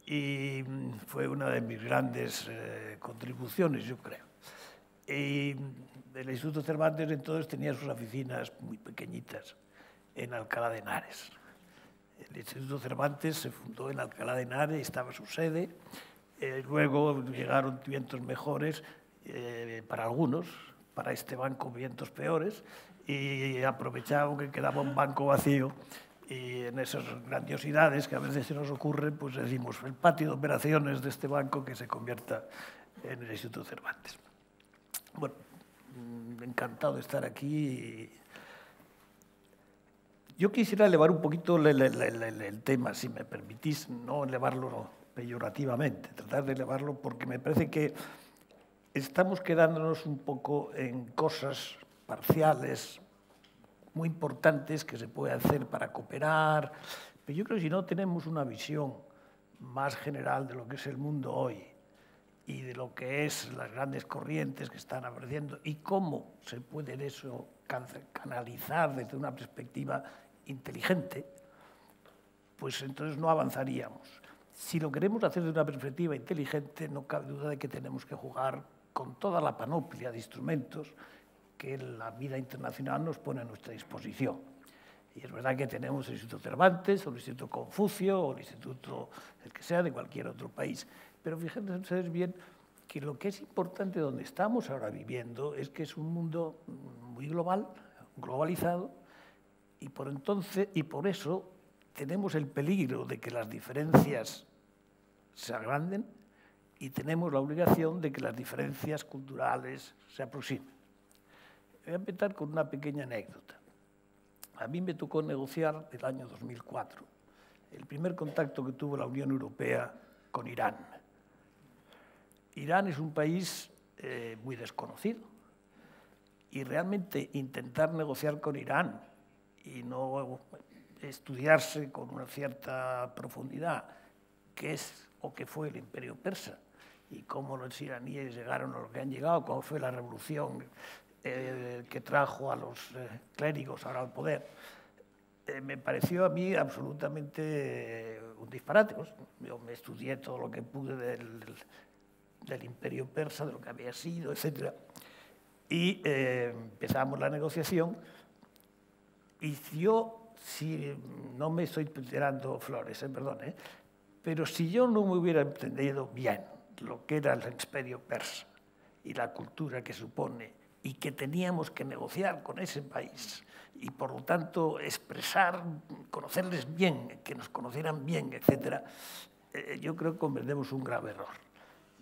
y fue una de mis grandes contribuciones, yo creo. Y el Instituto Cervantes entonces tenía sus oficinas muy pequeñitas en Alcalá de Henares. El Instituto Cervantes se fundó en Alcalá de Henares, estaba su sede. Luego llegaron vientos mejores para algunos, para este banco vientos peores, y aprovechaban que quedaba un banco vacío. Y en esas grandiosidades que a veces se nos ocurren, pues decimos el patio de operaciones de este banco que se convierta en el Instituto Cervantes. Bueno, encantado de estar aquí. Yo quisiera elevar un poquito el tema, si me permitís, no elevarlo peyorativamente, tratar de elevarlo porque me parece que estamos quedándonos un poco en cosas parciales, muy importantes que se puede hacer para cooperar, pero yo creo que si no tenemos una visión más general de lo que es el mundo hoy y de lo que es las grandes corrientes que están apareciendo y cómo se puede eso canalizar desde una perspectiva inteligente, pues entonces no avanzaríamos. Si lo queremos hacer desde una perspectiva inteligente, no cabe duda de que tenemos que jugar con toda la panoplia de instrumentos que la vida internacional nos pone a nuestra disposición. Y es verdad que tenemos el Instituto Cervantes, o el Instituto Confucio, o el Instituto, el que sea, de cualquier otro país. Pero fíjense ustedes bien que lo que es importante donde estamos ahora viviendo es que es un mundo muy global, globalizado, y por eso tenemos el peligro de que las diferencias se agranden y tenemos la obligación de que las diferencias culturales se aproximen. Voy a empezar con una pequeña anécdota. A mí me tocó negociar el año 2004, el primer contacto que tuvo la Unión Europea con Irán. Irán es un país muy desconocido y realmente intentar negociar con Irán y no estudiarse con una cierta profundidad qué es o qué fue el Imperio Persa y cómo los iraníes llegaron a lo que han llegado, cómo fue la revolución que trajo a los clérigos ahora al poder, me pareció a mí absolutamente un disparate. Yo me estudié todo lo que pude del Imperio Persa, de lo que había sido, etc. Y empezamos la negociación y yo, si no me estoy tirando flores, perdón, pero si yo no me hubiera entendido bien lo que era el Imperio Persa y la cultura que supone y que teníamos que negociar con ese país y, por lo tanto, expresar, conocerles bien, que nos conocieran bien, etc., yo creo que cometemos un grave error.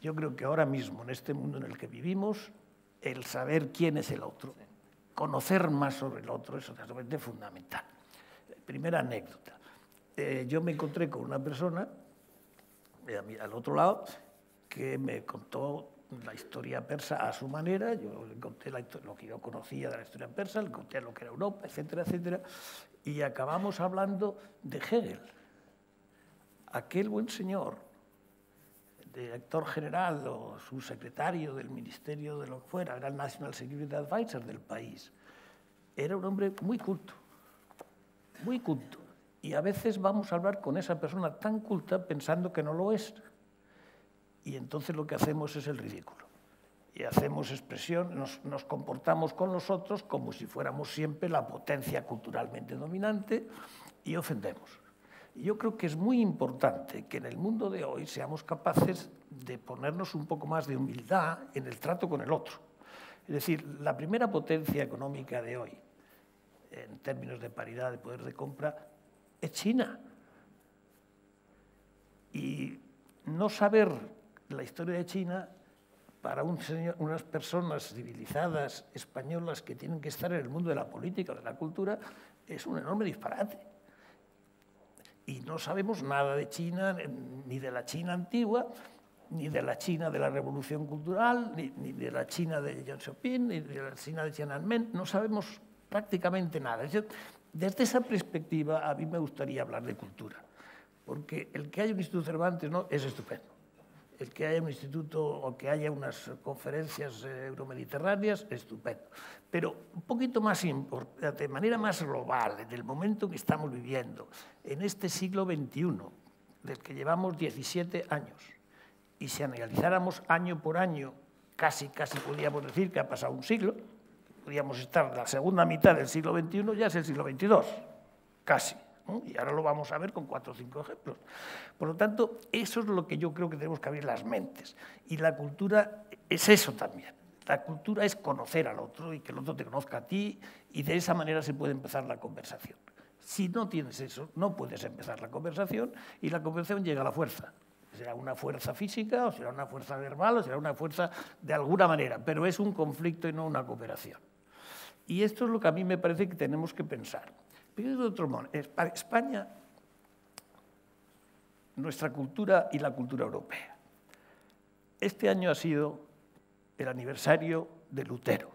Yo creo que ahora mismo, en este mundo en el que vivimos, el saber quién es el otro, conocer más sobre el otro, es absolutamente fundamental. Primera anécdota. Yo me encontré con una persona, al otro lado, que me contó la historia persa a su manera. Yo le conté lo que yo conocía de la historia persa, le conté lo que era Europa, etcétera, etcétera, y acabamos hablando de Hegel, aquel buen señor, director general o subsecretario del Ministerio de lo que fuera, era el National Security Advisor del país. Era un hombre muy culto, y a veces vamos a hablar con esa persona tan culta pensando que no lo es. Y entonces lo que hacemos es el ridículo. Y hacemos expresión, nos comportamos con los otros como si fuéramos siempre la potencia culturalmente dominante y ofendemos. Y yo creo que es muy importante que en el mundo de hoy seamos capaces de ponernos un poco más de humildad en el trato con el otro. Es decir, la primera potencia económica de hoy, en términos de paridad de poder de compra, es China. Y no saber la historia de China para unas personas civilizadas españolas que tienen que estar en el mundo de la política o de la cultura es un enorme disparate. Y no sabemos nada de China, ni de la China antigua, ni de la China de la Revolución Cultural, ni de la China de Deng Xiaoping, ni de la China de Tiananmen. No sabemos prácticamente nada. Desde esa perspectiva, a mí me gustaría hablar de cultura, porque el que haya un Instituto Cervantes es estupendo. El que haya un instituto o que haya unas conferencias euromediterráneas, estupendo. Pero un poquito más importante, de manera más global, en el momento que estamos viviendo, en este siglo XXI, del que llevamos 17 años, y si analizáramos año por año, casi podríamos decir que ha pasado un siglo, podríamos estar en la segunda mitad del siglo XXI, ya es el siglo XXII, casi. Y ahora lo vamos a ver con 4 o 5 ejemplos. Por lo tanto, eso es lo que yo creo que tenemos que abrir las mentes. Y la cultura es eso también. La cultura es conocer al otro y que el otro te conozca a ti, y de esa manera se puede empezar la conversación. Si no tienes eso, no puedes empezar la conversación, y la conversación llega a la fuerza. Será una fuerza física, o será una fuerza verbal, o será una fuerza de alguna manera, pero es un conflicto y no una cooperación. Y esto es lo que a mí me parece que tenemos que pensar. Pero de otro modo, España, nuestra cultura y la cultura europea. Este año ha sido el aniversario de Lutero.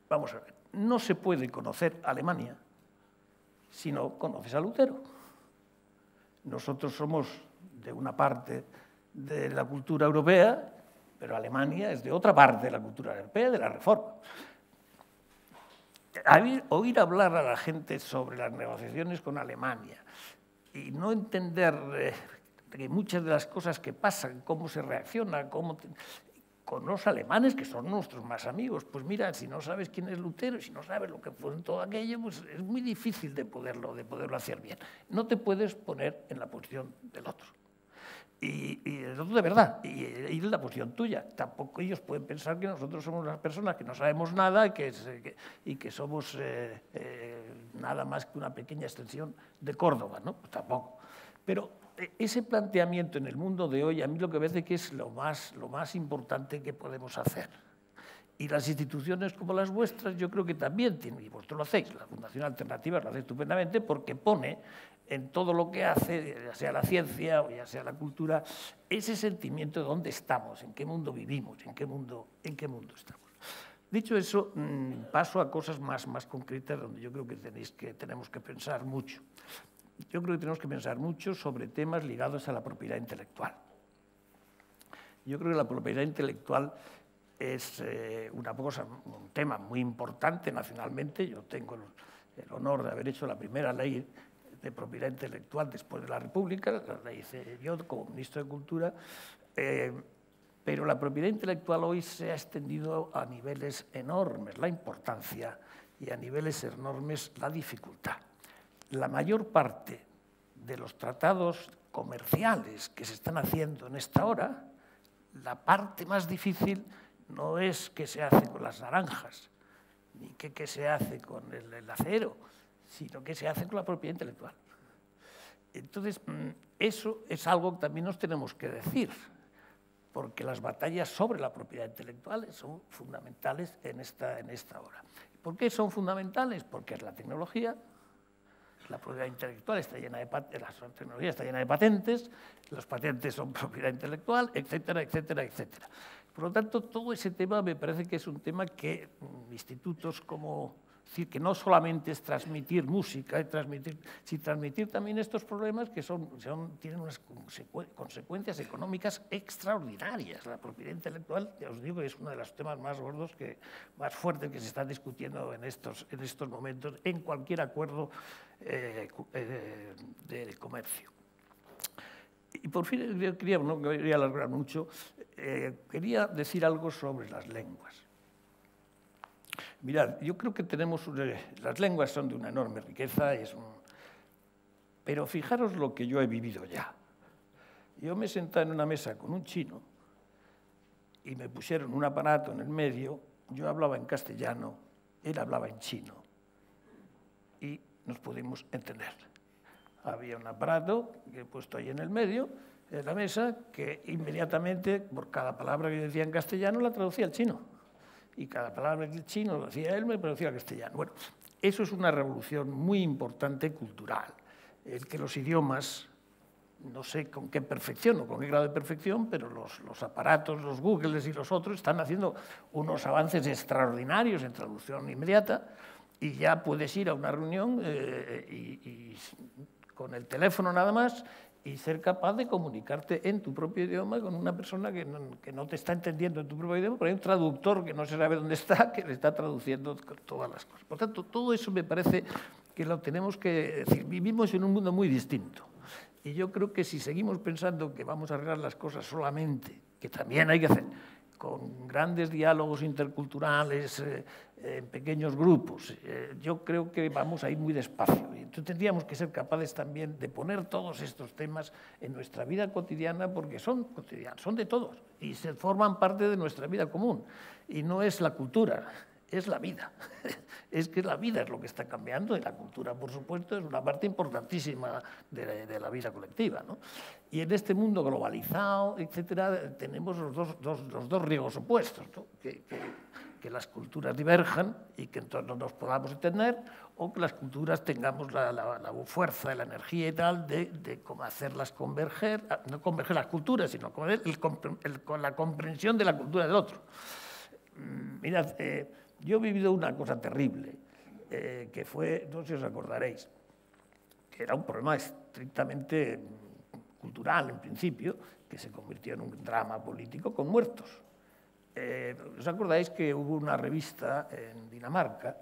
Vamos a ver, no se puede conocer Alemania si no conoces a Lutero. Nosotros somos de una parte de la cultura europea, pero Alemania es de otra parte de la cultura europea, de la Reforma. Oír hablar a la gente sobre las negociaciones con Alemania y no entender que muchas de las cosas que pasan, cómo se reacciona, con los alemanes, que son nuestros más amigos. Pues mira, si no sabes quién es Lutero, si no sabes lo que fue en todo aquello, pues es muy difícil de poderlo hacer bien. No te puedes poner en la posición del otro. Y el otro de verdad, y en la posición tuya. Tampoco ellos pueden pensar que nosotros somos unas personas que no sabemos nada y que somos nada más que una pequeña extensión de Córdoba, ¿no? Pues tampoco. Pero ese planteamiento en el mundo de hoy a mí lo que me parece que es lo más importante que podemos hacer. Y las instituciones como las vuestras yo creo que también tienen, y vosotros lo hacéis, la Fundación Alternativa lo hace estupendamente porque pone en todo lo que hace, ya sea la ciencia o ya sea la cultura, ese sentimiento de dónde estamos, en qué mundo vivimos, en qué mundo estamos. Dicho eso, paso a cosas más concretas donde yo creo que tenemos que pensar mucho. Yo creo que tenemos que pensar mucho sobre temas ligados a la propiedad intelectual. Yo creo que la propiedad intelectual es un tema muy importante nacionalmente. Yo tengo el honor de haber hecho la primera ley de propiedad intelectual después de la República, la hice yo como ministro de Cultura, pero la propiedad intelectual hoy se ha extendido a niveles enormes la importancia y a niveles enormes la dificultad. La mayor parte de los tratados comerciales que se están haciendo en esta hora, la parte más difícil no es qué se hace con las naranjas, ni qué se hace con el acero, sino qué se hace con la propiedad intelectual. Entonces, eso es algo que también nos tenemos que decir, porque las batallas sobre la propiedad intelectual son fundamentales en esta hora. ¿Por qué son fundamentales? Porque es la tecnología. La propiedad intelectual está llena de patentes, la tecnología está llena de patentes, los patentes son propiedad intelectual, etcétera, etcétera, etcétera. Por lo tanto, todo ese tema me parece que es un tema que institutos como, es decir, que no solamente es transmitir música, sino transmitir también estos problemas que tienen unas consecuencias económicas extraordinarias. La propiedad intelectual, ya os digo, es uno de los temas más gordos, más fuertes que se están discutiendo en estos momentos en cualquier acuerdo de comercio. Y por fin, no quería alargar mucho, quería decir algo sobre las lenguas. Mirad, yo creo que las lenguas son de una enorme riqueza, pero fijaros lo que yo he vivido ya. Yo me he sentado en una mesa con un chino y me pusieron un aparato en el medio, yo hablaba en castellano, él hablaba en chino y nos pudimos entender. Había un aparato que he puesto ahí en el medio de la mesa que inmediatamente, por cada palabra que yo decía en castellano, la traducía al chino. Y cada palabra que el chino lo decía él, me traducía al castellano. Bueno, eso es una revolución muy importante cultural. El que los idiomas, no sé con qué perfección o con qué grado de perfección, pero los aparatos, los Googles y los otros están haciendo unos avances extraordinarios en traducción inmediata y ya puedes ir a una reunión y con el teléfono nada más y ser capaz de comunicarte en tu propio idioma con una persona que no te está entendiendo en tu propio idioma, pero hay un traductor que no se sabe dónde está, que le está traduciendo todas las cosas. Por tanto, todo eso me parece que lo tenemos que decir. Vivimos en un mundo muy distinto. Y yo creo que si seguimos pensando que vamos a arreglar las cosas solamente, que también hay que hacer, con grandes diálogos interculturales, en pequeños grupos, yo creo que vamos a ir muy despacio. Y entonces tendríamos que ser capaces también de poner todos estos temas en nuestra vida cotidiana, porque son cotidianos, son de todos, y se forman parte de nuestra vida común. Y no es la cultura, es la vida. Es que la vida es lo que está cambiando, y la cultura, por supuesto, es una parte importantísima de la vida colectiva, ¿no? Y en este mundo globalizado, etcétera, tenemos los dos riesgos opuestos, ¿no? Que las culturas diverjan y que entonces no nos podamos entender, o que las culturas tengamos la fuerza, la energía y tal de cómo hacerlas converger, no converger las culturas, sino con la comprensión de la cultura del otro. Mirad, yo he vivido una cosa terrible, que fue, no sé si os acordaréis, que era un problema estrictamente cultural en principio, que se convirtió en un drama político con muertos. ¿Os acordáis que hubo una revista en Dinamarca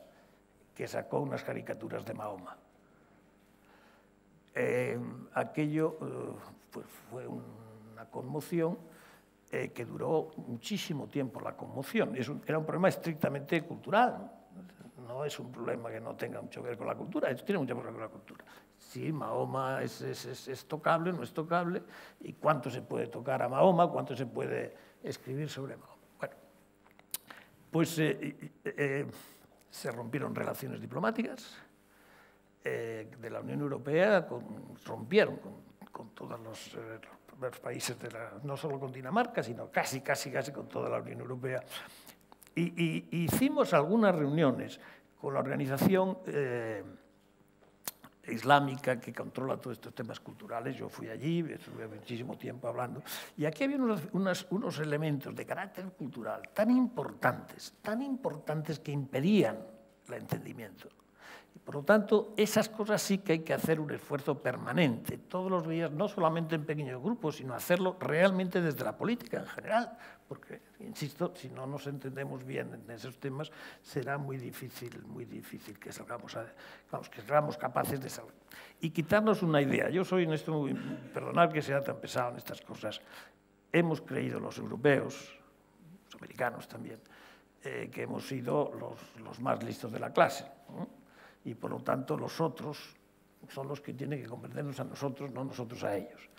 que sacó unas caricaturas de Mahoma? Aquello pues fue una conmoción que duró muchísimo tiempo la conmoción. Era un problema estrictamente cultural, no es un problema que no tenga mucho que ver con la cultura, esto tiene mucho que ver con la cultura. Sí, Mahoma es tocable, no es tocable, y cuánto se puede tocar a Mahoma, cuánto se puede escribir sobre Mahoma. Bueno, pues se rompieron relaciones diplomáticas de la Unión Europea, rompieron con todos los países, no solo con Dinamarca, sino casi con toda la Unión Europea. Y hicimos algunas reuniones con la organización islámica que controla todos estos temas culturales. Yo fui allí, estuve muchísimo tiempo hablando, y aquí había unos elementos de carácter cultural tan importantes que impedían el entendimiento. Y por lo tanto, esas cosas sí que hay que hacer un esfuerzo permanente, todos los días, no solamente en pequeños grupos, sino hacerlo realmente desde la política en general, porque, insisto, si no nos entendemos bien en esos temas, será muy difícil que seamos capaces de salir. Y quitarnos una idea. Yo soy en esto, perdonad que sea tan pesado en estas cosas, hemos creído los europeos, los americanos también, que hemos sido los más listos de la clase, ¿no? Y por lo tanto los otros son los que tienen que comprendernos a nosotros, no nosotros a ellos.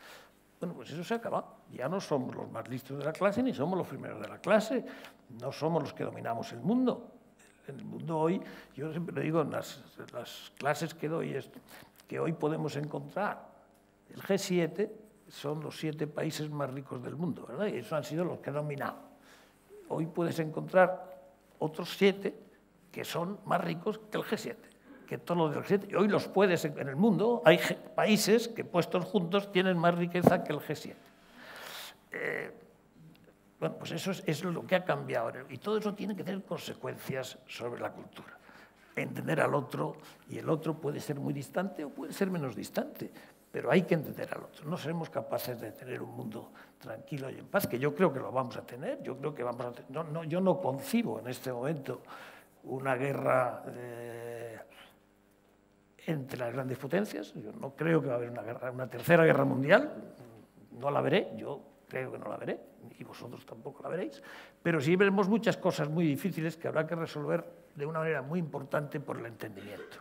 Bueno, pues eso se ha acabado. Ya no somos los más listos de la clase ni somos los primeros de la clase. No somos los que dominamos el mundo. En el mundo hoy, yo siempre digo en las clases que doy esto, que hoy podemos encontrar el G7, son los 7 países más ricos del mundo, ¿verdad? Y esos han sido los que han dominado. Hoy puedes encontrar otros 7 que son más ricos que el G7. Que todos los del G7, y hoy los puedes en el mundo, hay países que puestos juntos tienen más riqueza que el G7. Bueno, pues eso es lo que ha cambiado, y todo eso tiene que tener consecuencias sobre la cultura. Entender al otro, y el otro puede ser muy distante o puede ser menos distante, pero hay que entender al otro. No seremos capaces de tener un mundo tranquilo y en paz, que yo creo que lo vamos a tener, yo creo que vamos a tener. Yo no concibo en este momento una guerra entre las grandes potencias. Yo no creo que va a haber una tercera guerra mundial, no la veré, yo creo que no la veré, y vosotros tampoco la veréis, pero sí veremos muchas cosas muy difíciles que habrá que resolver de una manera muy importante por el entendimiento.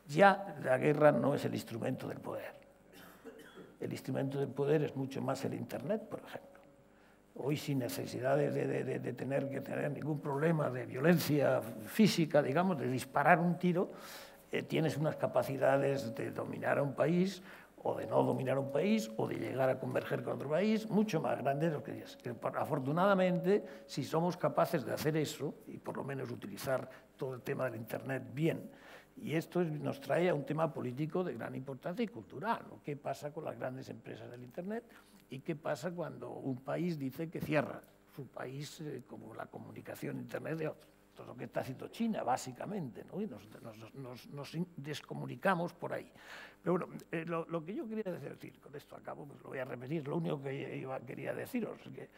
Ya la guerra no es el instrumento del poder. El instrumento del poder es mucho más el Internet, por ejemplo. Hoy, sin necesidad de tener que tener ningún problema de violencia física, digamos, de disparar un tiro, tienes unas capacidades de dominar a un país o de no dominar un país o de llegar a converger con otro país mucho más grandes de lo que es. Afortunadamente, si somos capaces de hacer eso y por lo menos utilizar todo el tema del Internet bien, y esto nos trae a un tema político de gran importancia y cultural, ¿no? ¿Qué pasa con las grandes empresas del Internet y qué pasa cuando un país dice que cierra su país como la comunicación Internet de otro? Esto es lo que está haciendo China, básicamente, ¿no? Y nos descomunicamos por ahí. Pero bueno, lo que yo quería decir, con esto acabo, pues lo voy a repetir, lo único que quería deciros, que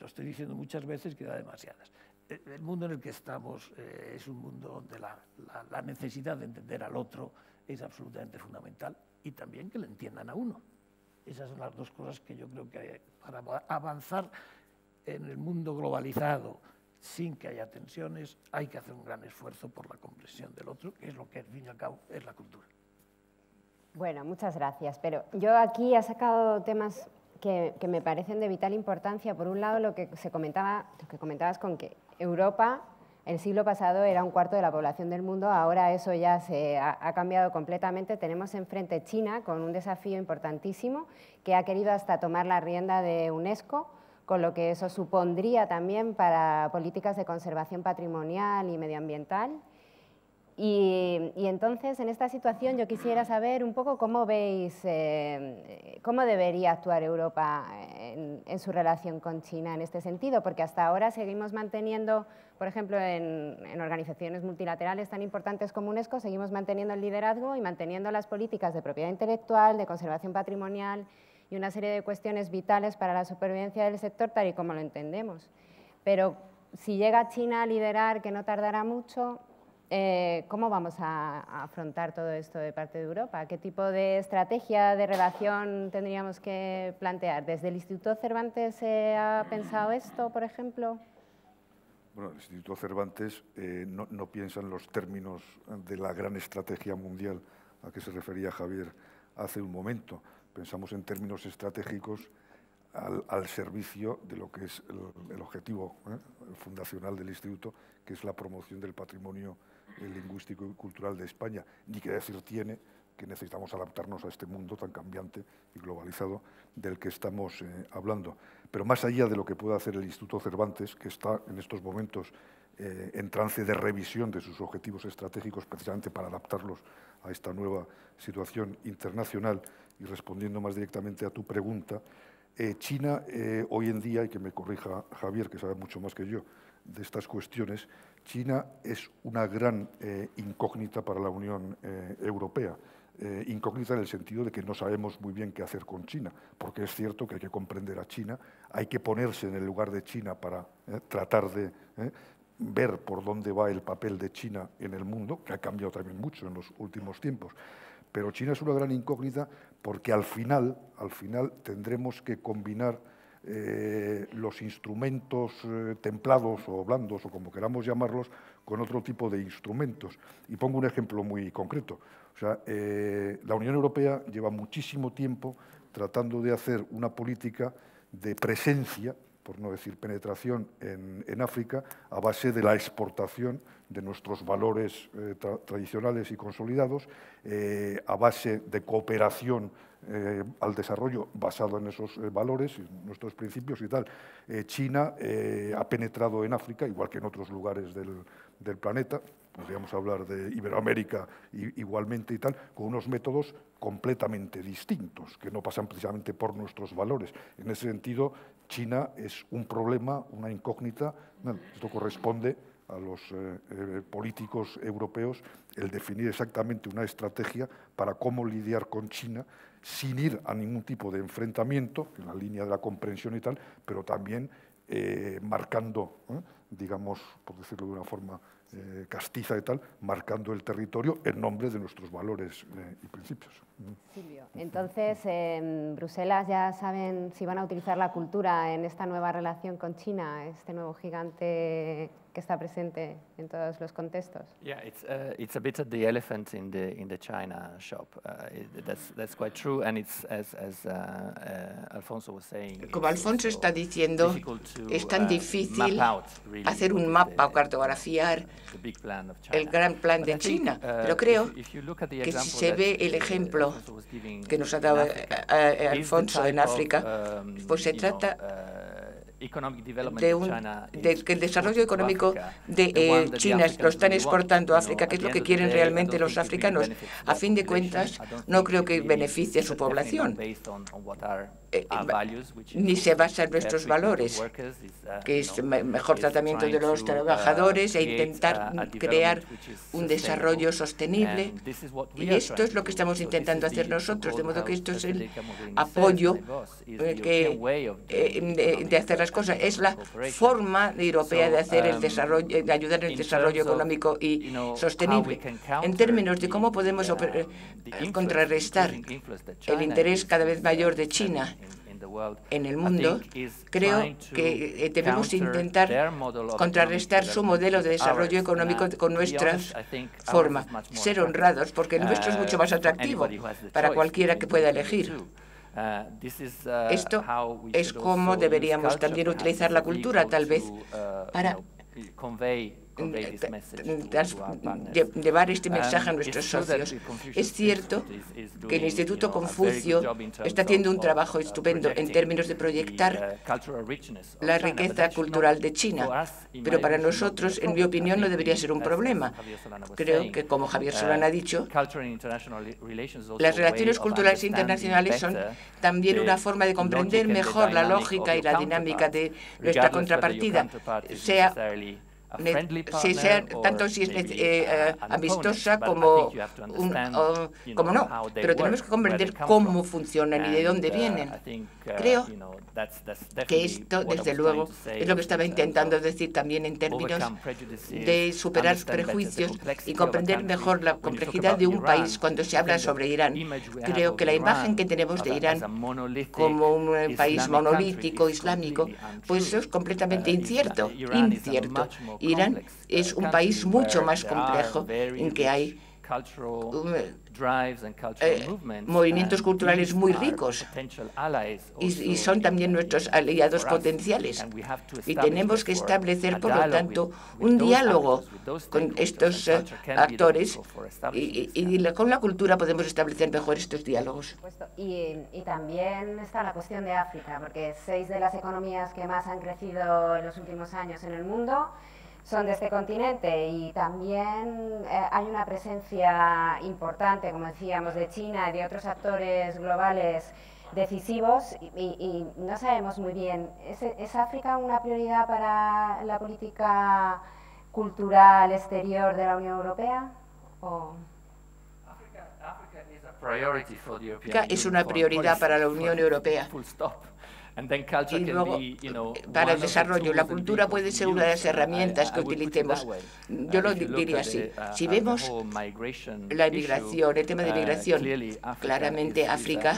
lo estoy diciendo muchas veces, que da demasiadas. El mundo en el que estamos es un mundo donde la necesidad de entender al otro es absolutamente fundamental y también que le entiendan a uno. Esas son las dos cosas que yo creo que para avanzar en el mundo globalizado, sin que haya tensiones, hay que hacer un gran esfuerzo por la comprensión del otro, que es lo que, al fin y al cabo, es la cultura. Bueno, muchas gracias. Pero yo aquí he sacado temas que me parecen de vital importancia. Por un lado, lo que comentabas con que Europa, el siglo pasado, era 1/4 de la población del mundo. Ahora eso ya ha cambiado completamente. Tenemos enfrente China con un desafío importantísimo, que ha querido hasta tomar la rienda de UNESCO, con lo que eso supondría también para políticas de conservación patrimonial y medioambiental. Y entonces, en esta situación, yo quisiera saber un poco cómo veis, cómo debería actuar Europa en su relación con China en este sentido, porque hasta ahora seguimos manteniendo, por ejemplo, en organizaciones multilaterales tan importantes como UNESCO, seguimos manteniendo el liderazgo y manteniendo las políticas de propiedad intelectual, de conservación patrimonial y una serie de cuestiones vitales para la supervivencia del sector tal y como lo entendemos. Pero si llega China a liderar, que no tardará mucho, ¿cómo vamos a afrontar todo esto de parte de Europa? ¿Qué tipo de estrategia de relación tendríamos que plantear? ¿Desde el Instituto Cervantes se ha pensado esto, por ejemplo? Bueno, el Instituto Cervantes no piensa en los términos de la gran estrategia mundial a que se refería Javier hace un momento. Pensamos en términos estratégicos al servicio de lo que es el objetivo fundacional del Instituto, que es la promoción del patrimonio lingüístico y cultural de España. Ni que decir tiene que necesitamos adaptarnos a este mundo tan cambiante y globalizado del que estamos hablando. Pero más allá de lo que pueda hacer el Instituto Cervantes, que está en estos momentos en trance de revisión de sus objetivos estratégicos precisamente para adaptarlos a esta nueva situación internacional, y respondiendo más directamente a tu pregunta, China hoy en día, y que me corrija Javier, que sabe mucho más que yo de estas cuestiones, China es una gran incógnita para la Unión Europea. Incógnita en el sentido de que no sabemos muy bien qué hacer con China, porque es cierto que hay que comprender a China, hay que ponerse en el lugar de China para tratar de ver por dónde va el papel de China en el mundo, que ha cambiado también mucho en los últimos tiempos. Pero China es una gran incógnita porque al final tendremos que combinar los instrumentos templados o blandos, o como queramos llamarlos, con otro tipo de instrumentos. Y pongo un ejemplo muy concreto. O sea, la Unión Europea lleva muchísimo tiempo tratando de hacer una política de presencia, por no decir penetración, en África, a base de la exportación de nuestros valores tradicionales y consolidados, a base de cooperación al desarrollo basado en esos valores, nuestros principios y tal. China ha penetrado en África, igual que en otros lugares del planeta, podríamos hablar de Iberoamérica igualmente y tal, con unos métodos completamente distintos, que no pasan precisamente por nuestros valores. En ese sentido, China es un problema, una incógnita. Esto corresponde a los políticos europeos el definir exactamente una estrategia para cómo lidiar con China sin ir a ningún tipo de enfrentamiento, en la línea de la comprensión y tal, pero también marcando, digamos, por decirlo de una forma castiza y tal, marcando el territorio en nombre de nuestros valores y principios. Silvio, entonces, en Bruselas ya saben si van a utilizar la cultura en esta nueva relación con China, este nuevo gigante que está presente en todos los contextos. Yeah, it's a bit of the elephant in the China shop. That's quite true, and it's as Alfonso was saying. Como Alfonso está diciendo, es tan difícil hacer un mapa o cartografiar el gran plan de China, pero creo que si se ve el ejemplo que nos ha dado Alfonso en África, pues se trata de que el desarrollo económico de China lo están exportando a África, que es lo que quieren realmente los africanos. A fin de cuentas, no creo que beneficie a su población, ni se basa en nuestros valores, que es mejor tratamiento de los trabajadores e intentar crear un desarrollo sostenible. Y esto es lo que estamos intentando hacer nosotros, de modo que esto es el apoyo de hacer las cosas. Es la forma europea de hacer el desarrollo, de ayudar en el desarrollo económico y sostenible. En términos de cómo podemos contrarrestar el interés cada vez mayor de China en el mundo, creo que debemos intentar contrarrestar su modelo de desarrollo económico con nuestra forma, ser honrados, porque el nuestro es mucho más atractivo para cualquiera que pueda elegir. Esto es como deberíamos también utilizar la cultura, tal vez, para llevar este mensaje a nuestros socios. Es cierto que el Instituto Confucio está haciendo un trabajo estupendo en términos de proyectar la riqueza cultural de China, pero para nosotros, en mi opinión, no debería ser un problema. Creo que, como Javier Solana ha dicho, las relaciones culturales internacionales son también una forma de comprender mejor la lógica y la dinámica de nuestra contrapartida, sea tanto si es amistosa como no, pero tenemos que comprender cómo funcionan y de dónde vienen. Creo que esto, desde luego, es lo que estaba intentando decir también en términos de superar prejuicios y comprender mejor la complejidad de un país cuando se habla sobre Irán. Creo que la imagen que tenemos de Irán como un país monolítico islámico, pues eso es completamente incierto. Irán es un país mucho más complejo en que hay movimientos culturales muy ricos y son también nuestros aliados potenciales. Y tenemos que establecer, por lo tanto, un diálogo con estos actores y con la cultura podemos establecer mejor estos diálogos. Y también está la cuestión de África, porque 6 de las economías que más han crecido en los últimos años en el mundo son de este continente y también hay una presencia importante, como decíamos, de China y de otros actores globales decisivos y no sabemos muy bien, ¿es África una prioridad para la política cultural exterior de la Unión Europea? África es una prioridad para la Unión Europea. Y luego, para el desarrollo, la cultura puede ser una de las herramientas que utilicemos. Yo lo diría así. Si vemos la inmigración, el tema de migración, claramente África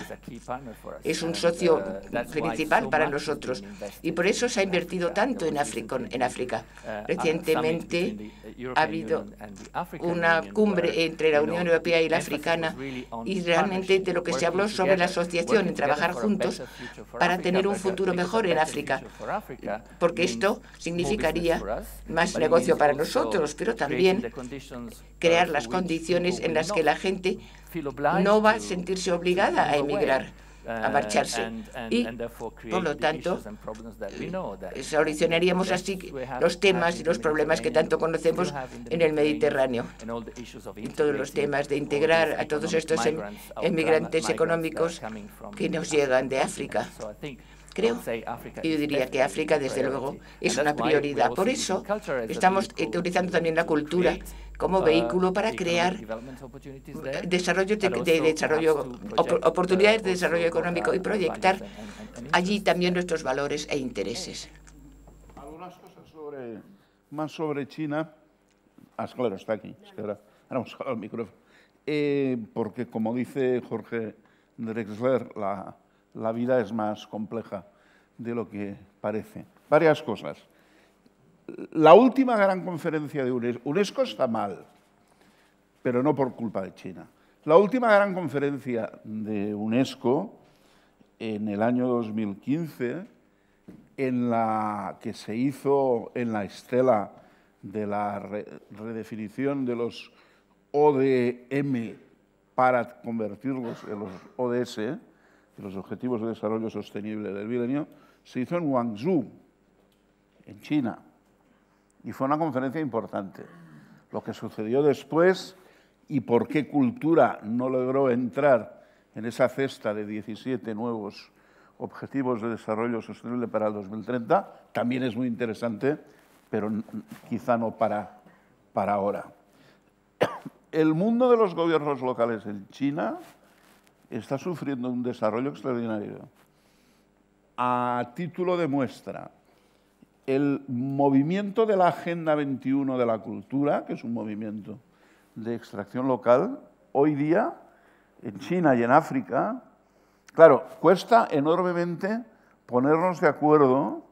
es un socio principal para nosotros. Y por eso se ha invertido tanto en África. Recientemente ha habido una cumbre entre la Unión Europea y la africana y realmente de lo que se habló sobre la asociación, en trabajar juntos para tener un futuro mejor en África, porque esto significaría más negocio para nosotros, pero también crear las condiciones en las que la gente no va a sentirse obligada a emigrar, a marcharse. Y, por lo tanto, solucionaríamos así los temas y los problemas que tanto conocemos en el Mediterráneo. Y todos los temas de integrar a todos estos emigrantes económicos que nos llegan de África. Creo, y yo diría que África, desde luego, es una prioridad. Por eso estamos utilizando también la cultura como vehículo para crear oportunidades de desarrollo económico y proyectar allí también nuestros valores e intereses. Algunas cosas más sobre China. Claro, está aquí. Es que ahora hemos jalado el micrófono. Porque, como dice Jorge Drexler, la vida es más compleja de lo que parece. Varias cosas. La última gran conferencia de UNESCO está mal, pero no por culpa de China. La última gran conferencia de UNESCO en el año 2015, en la que se hizo en la estela de la redefinición de los ODM para convertirlos en los ODS, los Objetivos de Desarrollo Sostenible del Milenio, se hizo en Guangzhou, en China, y fue una conferencia importante. Lo que sucedió después y por qué cultura no logró entrar en esa cesta de 17 nuevos Objetivos de Desarrollo Sostenible para el 2030 también es muy interesante, pero quizá no para ahora. El mundo de los gobiernos locales en China está sufriendo un desarrollo extraordinario. A título de muestra, el movimiento de la Agenda 21 de la Cultura, que es un movimiento de extracción local, hoy día, en China y en África, claro, cuesta enormemente ponernos de acuerdo,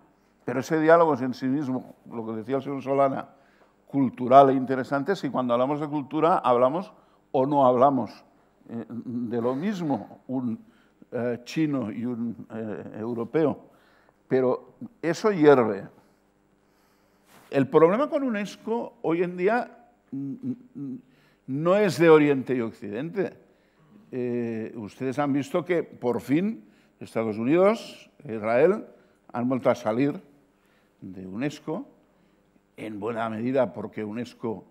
pero ese diálogo es en sí mismo, lo que decía el señor Solana, cultural e interesante, si cuando hablamos de cultura hablamos o no hablamos de lo mismo, un chino y un europeo. Pero eso hierve. El problema con UNESCO hoy en día no es de Oriente y Occidente. Ustedes han visto que por fin Estados Unidos e Israel han vuelto a salir de UNESCO, en buena medida porque UNESCO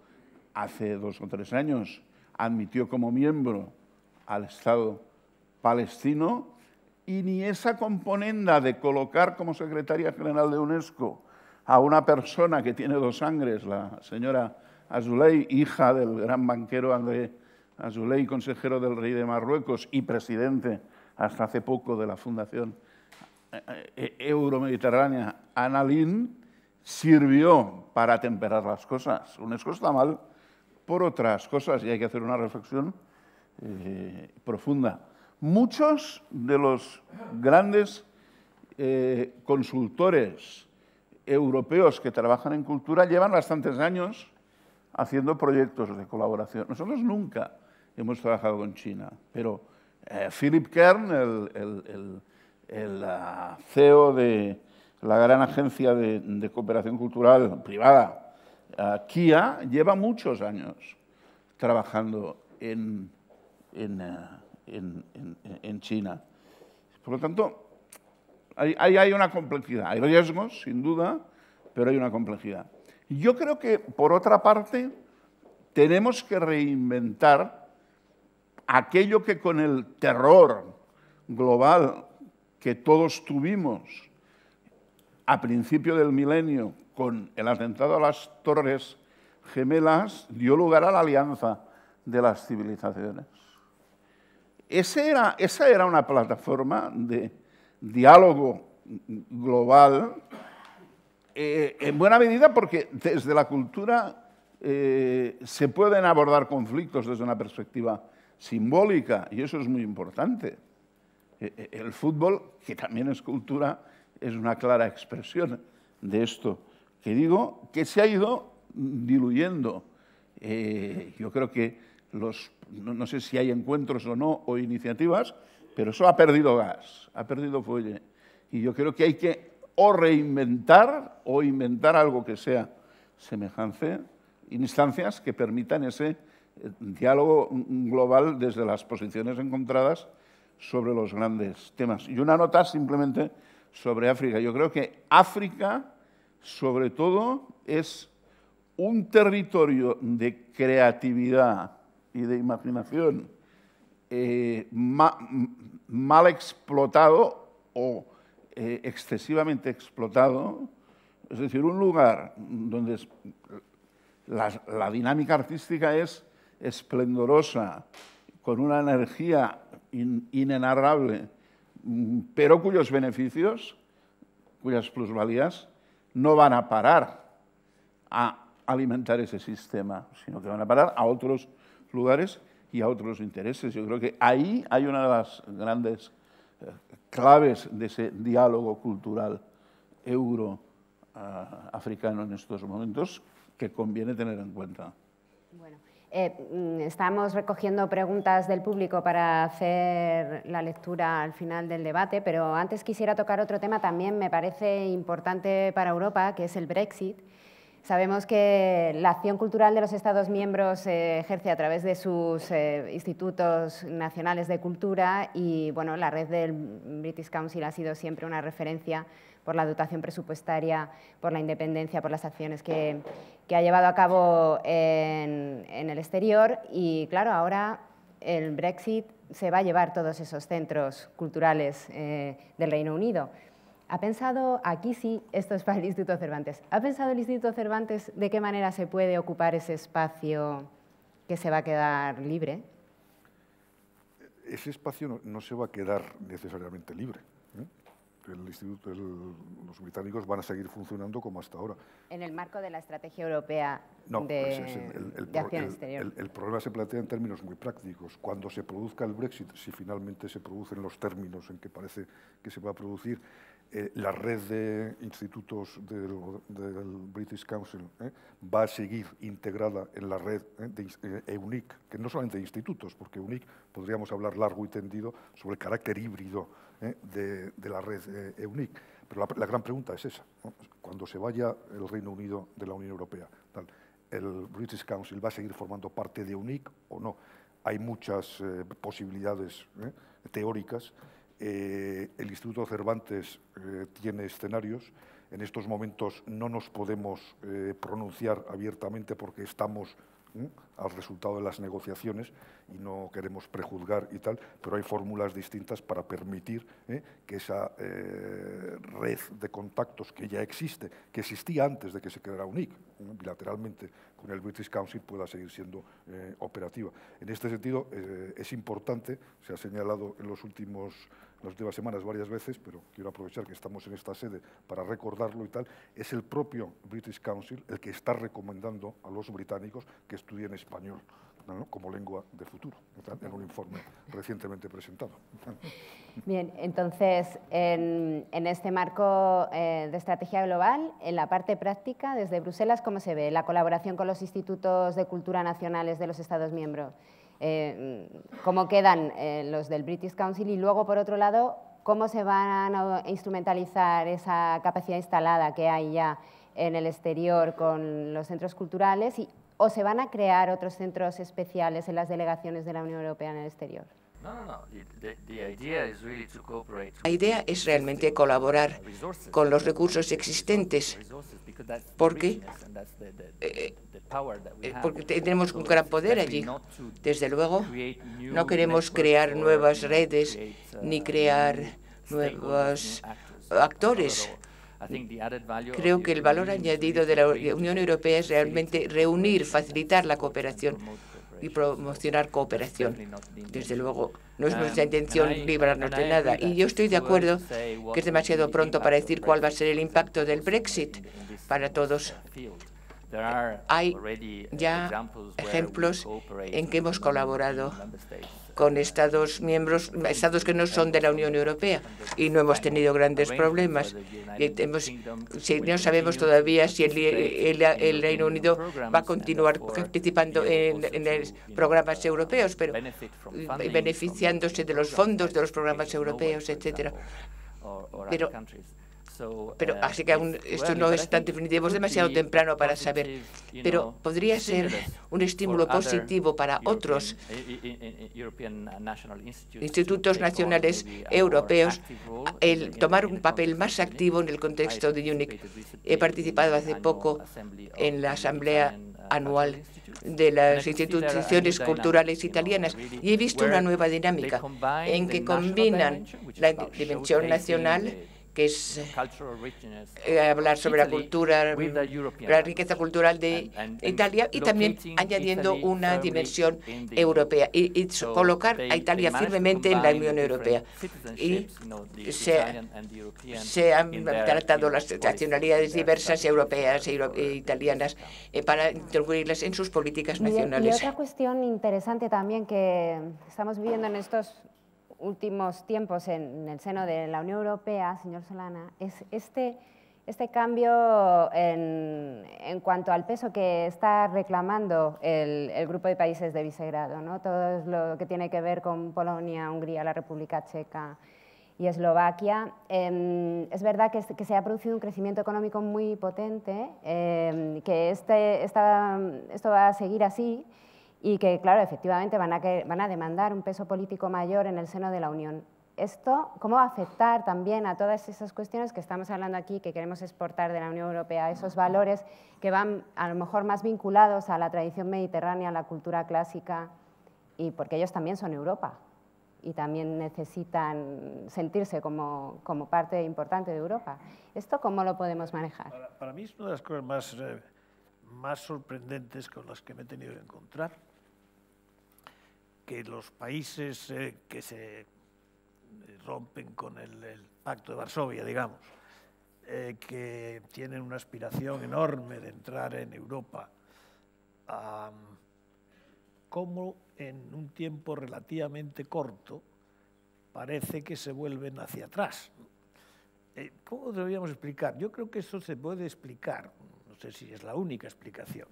hace 2 o 3 años admitió como miembro al Estado palestino, y ni esa componenda de colocar como secretaria general de UNESCO a una persona que tiene dos sangres, la señora Azoulay, hija del gran banquero André Azoulay, consejero del rey de Marruecos y presidente hasta hace poco de la Fundación Euromediterránea, Annalyn, sirvió para temperar las cosas. UNESCO está mal por otras cosas y hay que hacer una reflexión profunda. Muchos de los grandes consultores europeos que trabajan en cultura llevan bastantes años haciendo proyectos de colaboración. Nosotros nunca hemos trabajado con China, pero Philip Kern, el CEO de la gran agencia de cooperación cultural privada, KIA, lleva muchos años trabajando en China. Por lo tanto, hay una complejidad. Hay riesgos, sin duda, pero hay una complejidad. Yo creo que, por otra parte, tenemos que reinventar aquello que con el terror global que todos tuvimos a principio del milenio con el atentado a las Torres Gemelas dio lugar a la alianza de las civilizaciones. Esa era una plataforma de diálogo global, en buena medida porque desde la cultura se pueden abordar conflictos desde una perspectiva simbólica, y eso es muy importante. El fútbol, que también es cultura, es una clara expresión de esto que digo, que se ha ido diluyendo. Yo creo que no sé si hay encuentros o no, o iniciativas, pero eso ha perdido gas, ha perdido fuelle. Y yo creo que hay que o reinventar o inventar algo que sea semejante, instancias que permitan ese diálogo global desde las posiciones encontradas sobre los grandes temas. Y una nota simplemente sobre África. Yo creo que África, sobre todo, es un territorio de creatividad y de imaginación mal explotado o excesivamente explotado. Es decir, un lugar donde la dinámica artística es esplendorosa, con una energía inenarrable, pero cuyos beneficios, cuyas plusvalías, no van a parar a alimentar ese sistema, sino que van a parar a otros lugares y a otros intereses. Yo creo que ahí hay una de las grandes claves de ese diálogo cultural euro-africano en estos momentos que conviene tener en cuenta. Bueno, estamos recogiendo preguntas del público para hacer la lectura al final del debate, pero antes quisiera tocar otro tema también me parece importante para Europa, que es el Brexit. Sabemos que la acción cultural de los Estados miembros se ejerce a través de sus institutos nacionales de cultura y bueno, la red del British Council ha sido siempre una referencia por la dotación presupuestaria, por la independencia, por las acciones que ha llevado a cabo en el exterior y claro, ahora el Brexit se va a llevar todos esos centros culturales del Reino Unido. ¿Ha pensado, aquí sí, esto es para el Instituto Cervantes, ¿ha pensado el Instituto Cervantes de qué manera se puede ocupar ese espacio que se va a quedar libre? Ese espacio no se va a quedar necesariamente libre. El instituto, los británicos van a seguir funcionando como hasta ahora. En el marco de la estrategia europea de acción exterior. El problema se plantea en términos muy prácticos. Cuando se produzca el Brexit, si finalmente se producen los términos en que parece que se va a producir, la red de institutos del British Council va a seguir integrada en la red de EUNIC, que no solamente de institutos, porque EUNIC podríamos hablar largo y tendido sobre el carácter híbrido de la red EUNIC. Pero la gran pregunta es esa, ¿no? Cuando se vaya el Reino Unido de la Unión Europea, ¿el British Council va a seguir formando parte de EUNIC o no? Hay muchas posibilidades teóricas. El Instituto Cervantes tiene escenarios. En estos momentos no nos podemos pronunciar abiertamente porque estamos al resultado de las negociaciones, y no queremos prejuzgar y tal, pero hay fórmulas distintas para permitir que esa red de contactos que ya existe, que existía antes de que se creara UNIC, bilateralmente con el British Council, pueda seguir siendo operativa. En este sentido, es importante, se ha señalado en las últimas semanas varias veces, pero quiero aprovechar que estamos en esta sede para recordarlo y tal, es el propio British Council el que está recomendando a los británicos que estudien español, ¿no?, como lengua de futuro, en un informe recientemente presentado. Bien, entonces, en este marco de estrategia global, en la parte práctica, desde Bruselas, ¿cómo se ve la colaboración con los institutos de cultura nacionales de los Estados miembros? ¿Cómo quedan los del British Council? Y luego, por otro lado, ¿cómo se van a instrumentalizar esa capacidad instalada que hay ya en el exterior con los centros culturales? ¿O se van a crear otros centros especiales en las delegaciones de la Unión Europea en el exterior? La idea es realmente colaborar con los recursos existentes, porque tenemos un gran poder allí. Desde luego, no queremos crear nuevas redes ni crear nuevos actores. Creo que el valor añadido de la Unión Europea es realmente reunir, facilitar la cooperación y promocionar cooperación. Desde luego, no es nuestra intención librarnos de nada. Y yo estoy de acuerdo que es demasiado pronto para decir cuál va a ser el impacto del Brexit para todos. Hay ya ejemplos en que hemos colaborado con Estados miembros, Estados que no son de la Unión Europea, y no hemos tenido grandes problemas. No sabemos todavía si el Reino Unido va a continuar participando en los programas europeos, pero beneficiándose de los fondos de los programas europeos, etcétera. Pero así que aún esto no es tan definitivo, es demasiado temprano para saber, pero podría ser un estímulo positivo para otros institutos nacionales europeos el tomar un papel más activo en el contexto de UNIC. He participado hace poco en la asamblea anual de las instituciones culturales italianas y he visto una nueva dinámica en que combinan la dimensión nacional, que es hablar sobre la cultura, la riqueza cultural de Italia, y también añadiendo una dimensión europea y colocar a Italia firmemente en la Unión Europea. Y se han tratado las nacionalidades diversas europeas e italianas para incluirlas en sus políticas nacionales. Y otra cuestión interesante también que estamos viviendo en estos últimos tiempos en el seno de la Unión Europea, señor Solana, es este cambio en cuanto al peso que está reclamando el grupo de países de Visegrado, ¿no? Todo lo que tiene que ver con Polonia, Hungría, la República Checa y Eslovaquia. Es verdad que se ha producido un crecimiento económico muy potente, que esto va a seguir así, y que, claro, efectivamente van a demandar un peso político mayor en el seno de la Unión. ¿Esto cómo va a afectar también a todas esas cuestiones que estamos hablando aquí, que queremos exportar de la Unión Europea, esos valores que van a lo mejor más vinculados a la tradición mediterránea, a la cultura clásica, y porque ellos también son Europa y también necesitan sentirse como parte importante de Europa? ¿Esto cómo lo podemos manejar? Para mí es una de las cosas más sorprendentes con las que me he tenido que encontrar, que los países que se rompen con el Pacto de Varsovia, digamos, que tienen una aspiración enorme de entrar en Europa, cómo en un tiempo relativamente corto parece que se vuelven hacia atrás. ¿Cómo deberíamos explicar? Yo creo que eso se puede explicar, no sé si es la única explicación.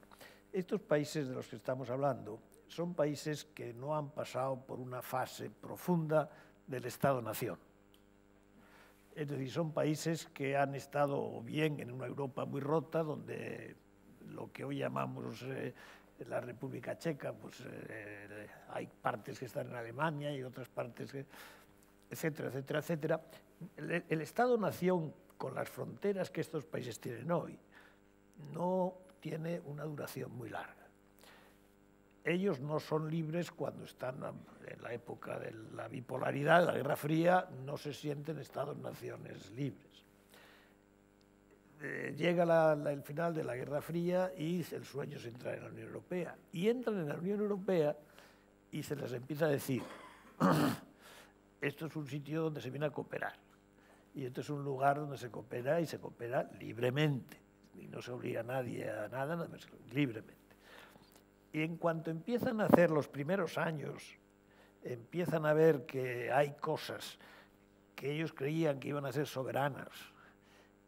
Estos países de los que estamos hablando son países que no han pasado por una fase profunda del Estado-Nación. Es decir, son países que han estado bien en una Europa muy rota, donde lo que hoy llamamos la República Checa, pues hay partes que están en Alemania y otras partes, etcétera, etcétera, etcétera. El Estado-Nación, con las fronteras que estos países tienen hoy, no tiene una duración muy larga. ellos no son libres cuando están en la época de la bipolaridad, de la Guerra Fría, no se sienten Estados-naciones libres. Llega el final de la Guerra Fría y el sueño es entrar en la Unión Europea. Y entran en la Unión Europea y se les empieza a decir, esto es un sitio donde se viene a cooperar. Y esto es un lugar donde se coopera y se coopera libremente. Y no se obliga a nadie a nada, libremente. Y en cuanto empiezan a hacer los primeros años, empiezan a ver que hay cosas que ellos creían que iban a ser soberanas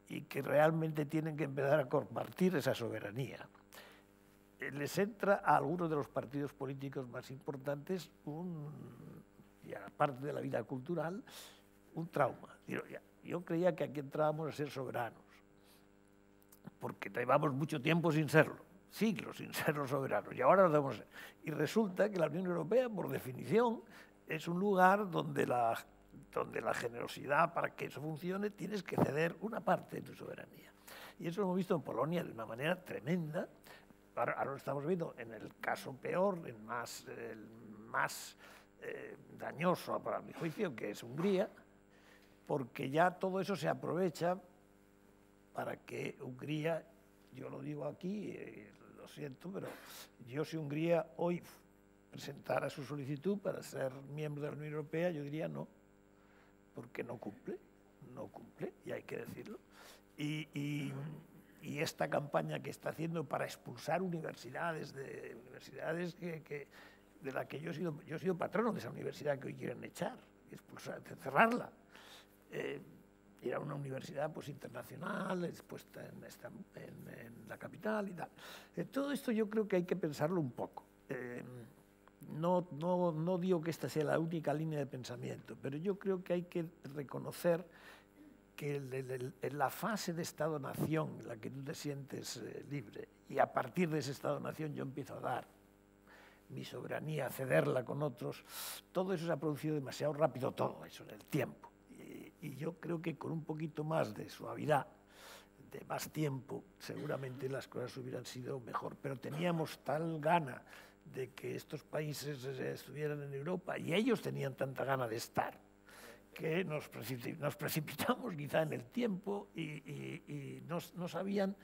y que realmente tienen que empezar a compartir esa soberanía. Les entra a algunos de los partidos políticos más importantes, y aparte de la vida cultural, un trauma. Yo creía que aquí entrábamos a ser soberanos, porque llevamos mucho tiempo sin serlo, siglos sin ser los soberanos, y ahora lo debemos ser. Y resulta que la Unión Europea, por definición, es un lugar donde la generosidad, para que eso funcione, tienes que ceder una parte de tu soberanía. Y eso lo hemos visto en Polonia de una manera tremenda. Ahora lo estamos viendo en el caso peor, el más dañoso para mi juicio, que es Hungría, porque ya todo eso se aprovecha para que Hungría, yo lo digo aquí, lo siento, pero yo si Hungría hoy presentara su solicitud para ser miembro de la Unión Europea, yo diría no, porque no cumple, y hay que decirlo. Y esta campaña que está haciendo para expulsar universidades de la que yo he sido patrono de esa universidad que hoy quieren echar, expulsar, cerrarla. Era una universidad pues internacional, expuesta en la capital y tal. Todo esto yo creo que hay que pensarlo un poco. No digo que esta sea la única línea de pensamiento, pero yo creo que hay que reconocer que en la fase de Estado-Nación en la que tú te sientes libre, y a partir de ese Estado-Nación yo empiezo a dar mi soberanía, a cederla con otros, todo eso se ha producido demasiado rápido, todo eso en el tiempo. Y yo creo que con un poquito más de suavidad, de más tiempo, seguramente las cosas hubieran sido mejor. Pero teníamos tal gana de que estos países estuvieran en Europa y ellos tenían tanta gana de estar, que nos precipitamos quizá en el tiempo y no habían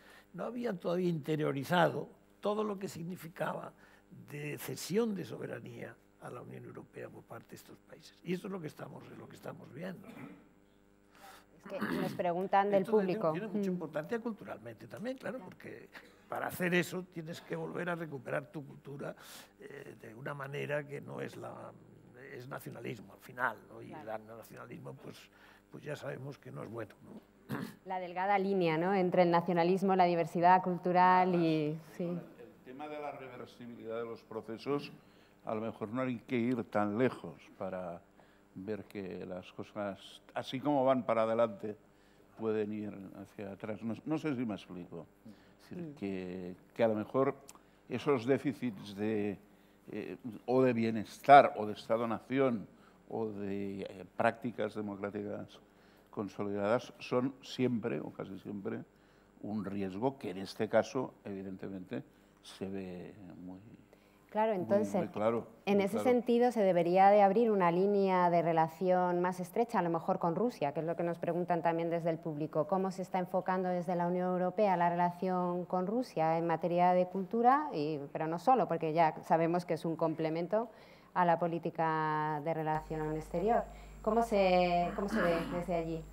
todavía interiorizado todo lo que significaba de cesión de soberanía a la Unión Europea por parte de estos países. Y eso es lo que estamos viendo, ¿no? Es que nos preguntan del público. Tiene mucha importancia culturalmente también, claro, porque para hacer eso tienes que volver a recuperar tu cultura de una manera que no es es nacionalismo al final, ¿no? Y el nacionalismo pues ya sabemos que no es bueno, ¿no? La delgada línea, ¿no?, entre el nacionalismo, la diversidad cultural y... Sí. El tema de la reversibilidad de los procesos, a lo mejor no hay que ir tan lejos para ver que las cosas, así como van para adelante, pueden ir hacia atrás. No sé si me explico. Es decir, que a lo mejor esos déficits o de bienestar, o de Estado-Nación, o de prácticas democráticas consolidadas son siempre, o casi siempre, un riesgo que en este caso, evidentemente, se ve muy... Claro, entonces, muy claro, en ese sentido se debería de abrir una línea de relación más estrecha, a lo mejor con Rusia, que es lo que nos preguntan también desde el público. ¿Cómo se está enfocando desde la Unión Europea la relación con Rusia en materia de cultura? Pero no solo, porque ya sabemos que es un complemento a la política de relación exterior. ¿Cómo se ve desde allí?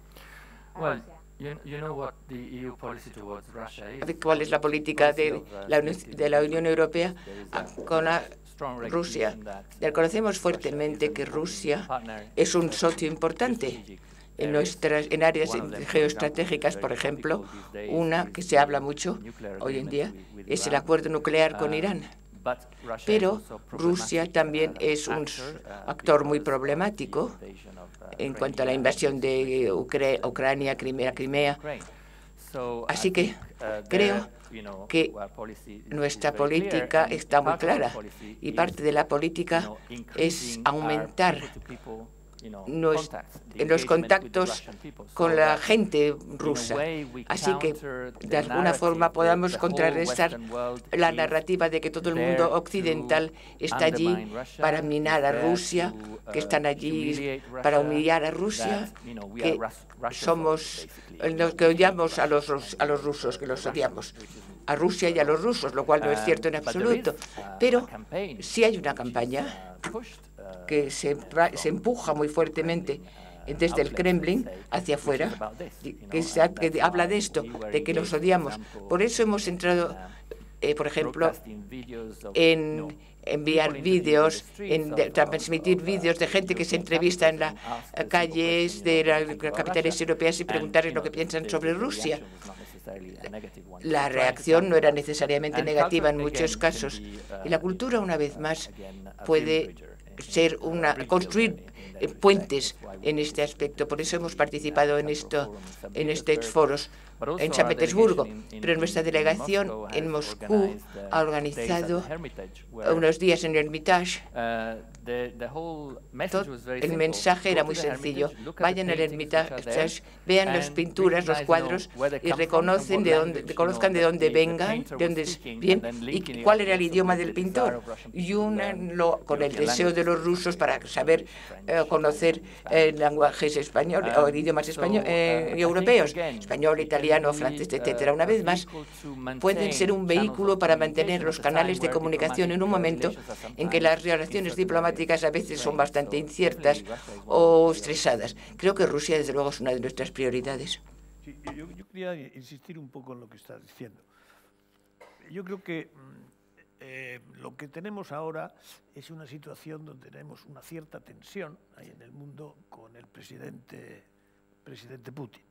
¿Cuál es la política de la Unión Europea con Rusia? Reconocemos fuertemente que Rusia es un socio importante en áreas geoestratégicas, por ejemplo. Una que se habla mucho hoy en día es el acuerdo nuclear con Irán. Pero Rusia también es un actor muy problemático en cuanto a la invasión de Ucrania, Crimea. Así que creo que nuestra política está muy clara y parte de la política es aumentar en los contactos con la gente rusa. Así que, de alguna forma, podamos contrarrestar la narrativa de que todo el mundo occidental está allí para minar a Rusia, que están allí para humillar a Rusia, que somos los que odiamos a los rusos, que los odiamos a Rusia y a los rusos, lo cual no es cierto en absoluto. Pero sí hay una campaña que se empuja muy fuertemente desde el Kremlin hacia afuera, que habla de esto, de que los odiamos. Por eso hemos entrado, por ejemplo, en enviar vídeos, en transmitir vídeos de gente que se entrevista en las calles de las capitales europeas y preguntarles lo que piensan sobre Rusia. La reacción no era necesariamente negativa en muchos casos. Y la cultura, una vez más, puede ser construir puentes en este aspecto. Por eso hemos participado en estos foros en San Petersburgo, pero nuestra delegación en Moscú ha organizado unos días en el Hermitage. El mensaje era muy sencillo. Vayan al Hermitage, vean las pinturas, los cuadros y reconozcan de dónde vengan, de dónde vienen y cuál era el idioma del pintor. Y únanlo con el deseo de los rusos para saber conocer lenguajes españoles o idiomas europeos, español, italiano, francés, etcétera. Una vez más, pueden ser un vehículo para mantener los canales de comunicación en un momento en que las relaciones diplomáticas a veces son bastante inciertas o estresadas. Creo que Rusia, desde luego, es una de nuestras prioridades. Sí, yo quería insistir un poco en lo que estás diciendo. Yo creo que lo que tenemos ahora es una situación donde tenemos una cierta tensión ahí en el mundo con el presidente Putin.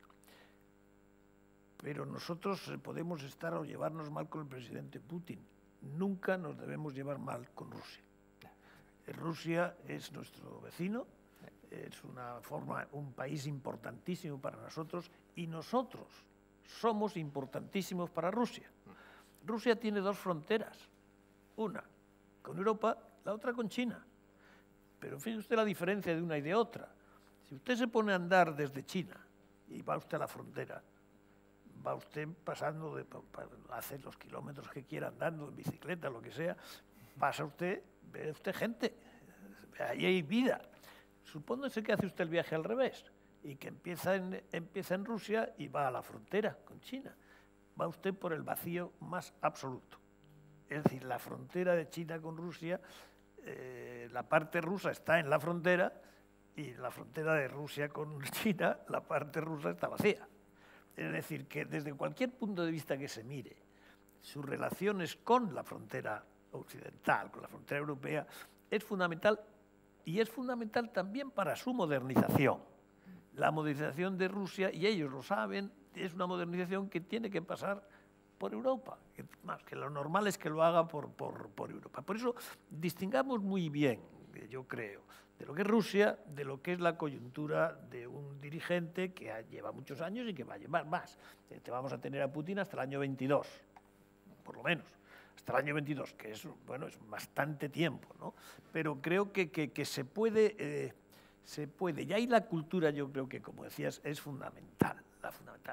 Pero nosotros podemos estar o llevarnos mal con el presidente Putin. Nunca nos debemos llevar mal con Rusia. Rusia es nuestro vecino, es un país importantísimo para nosotros y nosotros somos importantísimos para Rusia. Rusia tiene dos fronteras, una con Europa, la otra con China. Pero fíjese usted la diferencia de una y de otra. Si usted se pone a andar desde China y va usted a la frontera, va usted pasando, hace los kilómetros que quiera andando, en bicicleta, lo que sea, pasa usted, ve usted gente, ahí hay vida. Supóngase que hace usted el viaje al revés y que empieza en Rusia y va a la frontera con China. Va usted por el vacío más absoluto. Es decir, la frontera de China con Rusia, la parte rusa está en la frontera y la frontera de Rusia con China, la parte rusa está vacía. Es decir, que desde cualquier punto de vista que se mire, sus relaciones con la frontera occidental, con la frontera europea, es fundamental y es fundamental también para su modernización. La modernización de Rusia, y ellos lo saben, es una modernización que tiene que pasar por Europa, que lo normal es que lo haga por Europa. Por eso distingamos muy bien, yo creo, de lo que es Rusia, de lo que es la coyuntura de un dirigente que lleva muchos años y que va a llevar más. Vamos a tener a Putin hasta el año 22, por lo menos, hasta el año 22, que es, bueno, es bastante tiempo, ¿no? Pero creo que se puede. Y ahí la cultura, yo creo que, como decías, es fundamental.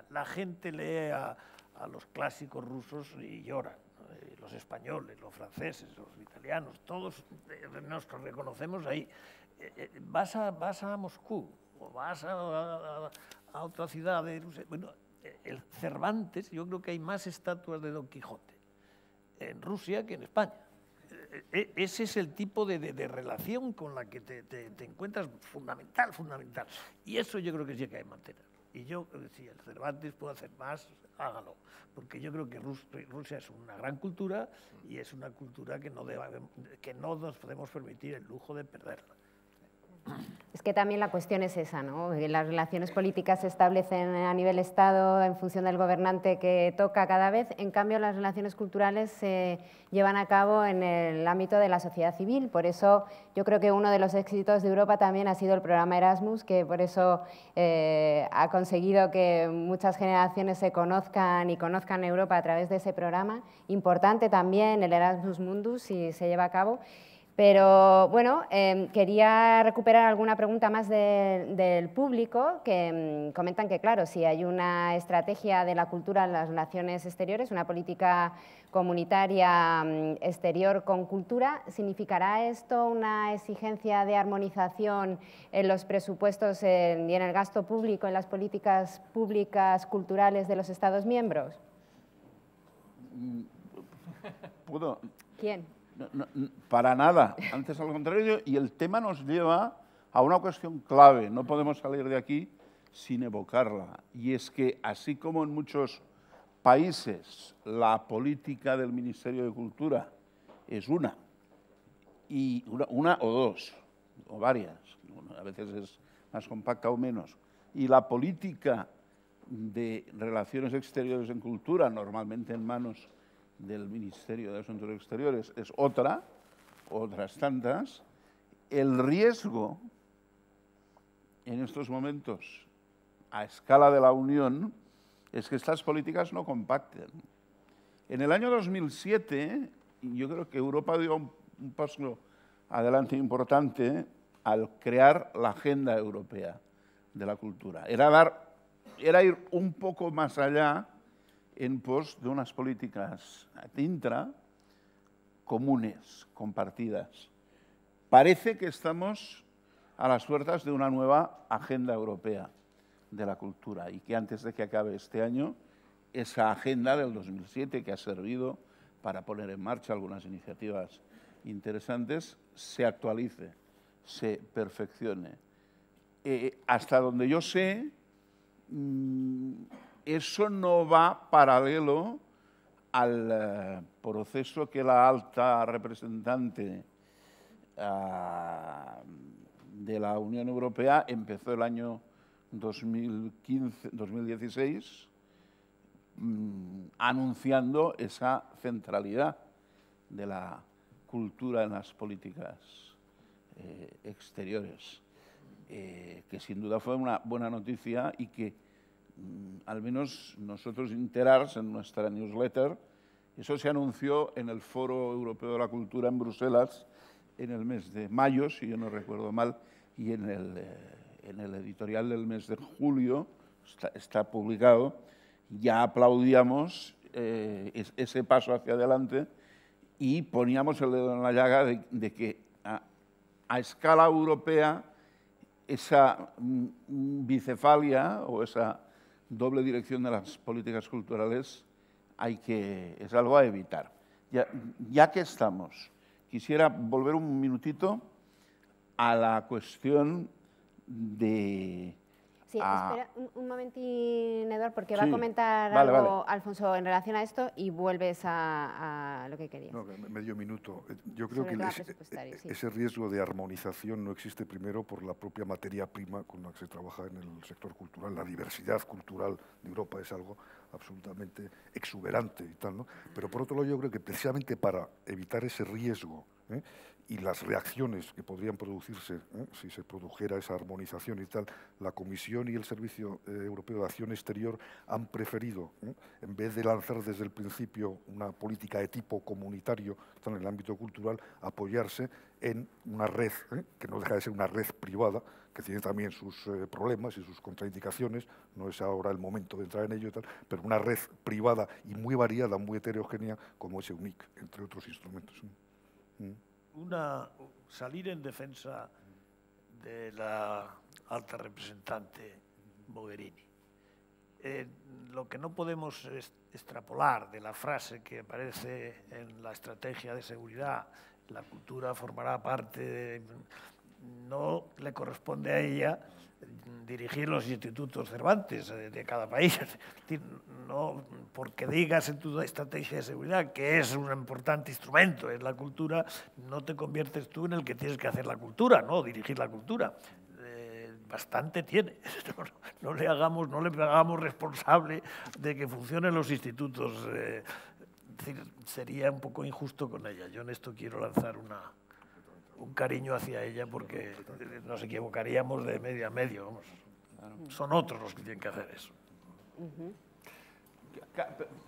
La gente lee a los clásicos rusos y lloran. Los españoles, los franceses, los italianos, todos nos reconocemos ahí. Vas a Moscú o vas a otra ciudad de Rusia. Bueno, el Cervantes, yo creo que hay más estatuas de Don Quijote en Rusia que en España. Ese es el tipo de relación con la que te encuentras fundamental. Y eso yo creo que sí que hay que mantener. Y yo, si el Cervantes puede hacer más, hágalo. Porque yo creo que Rusia es una gran cultura y es una cultura que no nos podemos permitir el lujo de perderla. Es que también la cuestión es esa, ¿no? Las relaciones políticas se establecen a nivel Estado en función del gobernante que toca cada vez. En cambio, las relaciones culturales se llevan a cabo en el ámbito de la sociedad civil. Por eso yo creo que uno de los éxitos de Europa también ha sido el programa Erasmus, que por eso ha conseguido que muchas generaciones se conozcan y conozcan Europa a través de ese programa. Importante también el Erasmus Mundus, si se lleva a cabo. Pero bueno, quería recuperar alguna pregunta más del público, que comentan que, claro, si hay una estrategia de la cultura en las relaciones exteriores, una política comunitaria exterior con cultura, ¿significará esto una exigencia de armonización en los presupuestos y en el gasto público, en las políticas públicas culturales de los Estados miembros? ¿Puedo? ¿Quién? No, para nada, antes al contrario, y el tema nos lleva a una cuestión clave, no podemos salir de aquí sin evocarla, y es que así como en muchos países la política del Ministerio de Cultura es una o dos, o varias, a veces es más compacta o menos, y la política de relaciones exteriores en cultura, normalmente en manos del Ministerio de Asuntos Exteriores, es otras tantas, el riesgo en estos momentos a escala de la Unión es que estas políticas no compacten. En el año 2007, yo creo que Europa dio un paso adelante importante al crear la Agenda Europea de la Cultura. Era ir un poco más allá en pos de unas políticas intra comunes, compartidas. Parece que estamos a las puertas de una nueva agenda europea de la cultura y que antes de que acabe este año, esa agenda del 2007 que ha servido para poner en marcha algunas iniciativas interesantes, se actualice, se perfeccione. Hasta donde yo sé, eso no va paralelo al proceso que la alta representante de la Unión Europea empezó el año 2016 anunciando esa centralidad de la cultura en las políticas exteriores, que sin duda fue una buena noticia y que al menos nosotros Interarts, en nuestra newsletter, eso se anunció en el Foro Europeo de la Cultura en Bruselas en el mes de mayo, si yo no recuerdo mal, y en el editorial del mes de julio está publicado. Ya aplaudíamos ese paso hacia adelante y poníamos el dedo en la llaga de que a escala europea esa bicefalia o esa doble dirección de las políticas culturales es algo a evitar. Ya que estamos, quisiera volver un minutito a la cuestión de... Sí, espera un momentín, Eduard, porque va a comentar algo Alfonso en relación a esto y vuelves a lo que querías. No, medio minuto. Yo creo que ese riesgo de armonización no existe primero por la propia materia prima con la que se trabaja en el sector cultural. La diversidad cultural de Europa es algo absolutamente exuberante y tal, ¿no? Pero por otro lado yo creo que precisamente para evitar ese riesgo y las reacciones que podrían producirse si se produjera esa armonización y tal, la Comisión y el Servicio Europeo de Acción Exterior han preferido, en vez de lanzar desde el principio una política de tipo comunitario en el ámbito cultural, apoyarse en una red, que no deja de ser una red privada, que tiene también sus problemas y sus contraindicaciones, no es ahora el momento de entrar en ello y tal, pero una red privada y muy variada, muy heterogénea, como es EUNIC, entre otros instrumentos. Salir en defensa de la alta representante Mogherini. Lo que no podemos extrapolar de la frase que aparece en la estrategia de seguridad, la cultura formará parte no le corresponde a ella dirigir los institutos Cervantes de cada país. No porque digas en tu estrategia de seguridad que es un importante instrumento en la cultura, no te conviertes tú en el que tienes que hacer la cultura, ¿no? Dirigir la cultura. Bastante tiene. No le hagamos responsable de que funcionen los institutos. Sería un poco injusto con ella. Yo en esto quiero lanzar un cariño hacia ella porque nos equivocaríamos de medio a medio. Vamos. Son otros los que tienen que hacer eso.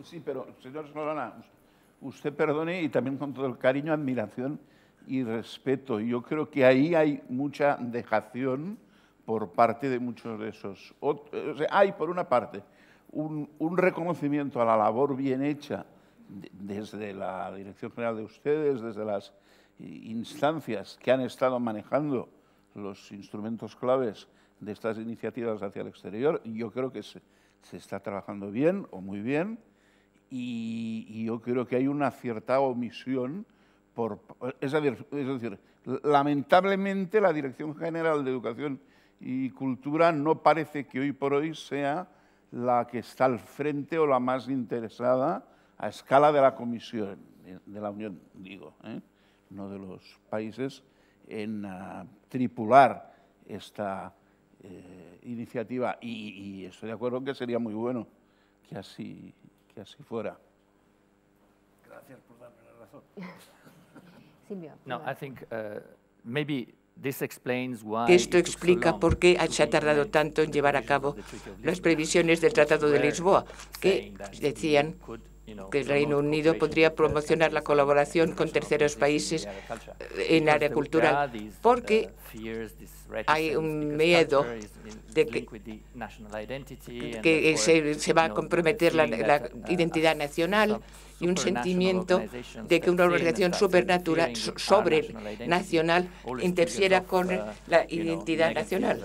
Sí, pero, señor Solana, usted perdone y también con todo el cariño, admiración y respeto. Yo creo que ahí hay mucha dejación por parte de muchos de esos. O sea, hay, por una parte, un reconocimiento a la labor bien hecha desde la Dirección General de ustedes, desde las instancias que han estado manejando los instrumentos claves de estas iniciativas hacia el exterior. Yo creo que se está trabajando bien o muy bien, y yo creo que hay una cierta omisión. Es decir, lamentablemente la Dirección General de Educación y Cultura no parece que hoy por hoy sea la que está al frente o la más interesada a escala de la Comisión, de la Unión, digo, no de los países, en tripular esta iniciativa. Y estoy de acuerdo en que sería muy bueno que así fuera. Gracias por darme la razón. Silvio. No, I think maybe esto explica por qué se ha tardado tanto en llevar a cabo las previsiones del Tratado de Lisboa, que decían que el Reino Unido podría promocionar la colaboración con terceros países en área cultural, porque hay un miedo de que se va a comprometer la identidad nacional, y un sentimiento de que una organización sobrenacional interfiera con la identidad nacional,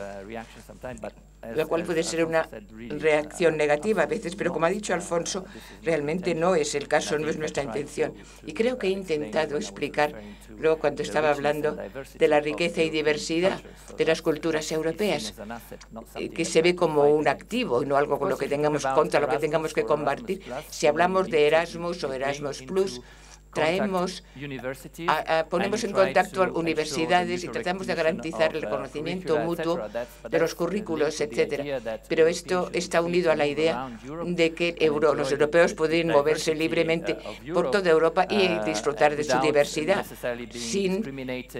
lo cual puede ser una reacción negativa a veces, pero como ha dicho Alfonso, realmente no es el caso, no es nuestra intención. Y creo que he intentado explicar, luego cuando estaba hablando de la riqueza y diversidad de las culturas europeas, que se ve como un activo y no algo con lo que tengamos contra, lo que tengamos que combatir. Si hablamos de Erasmus o Erasmus Plus, ponemos en contacto a universidades y tratamos de garantizar el reconocimiento mutuo de los currículos, etc. Pero esto está unido a la idea de que los europeos pueden moverse libremente por toda Europa y disfrutar de su diversidad sin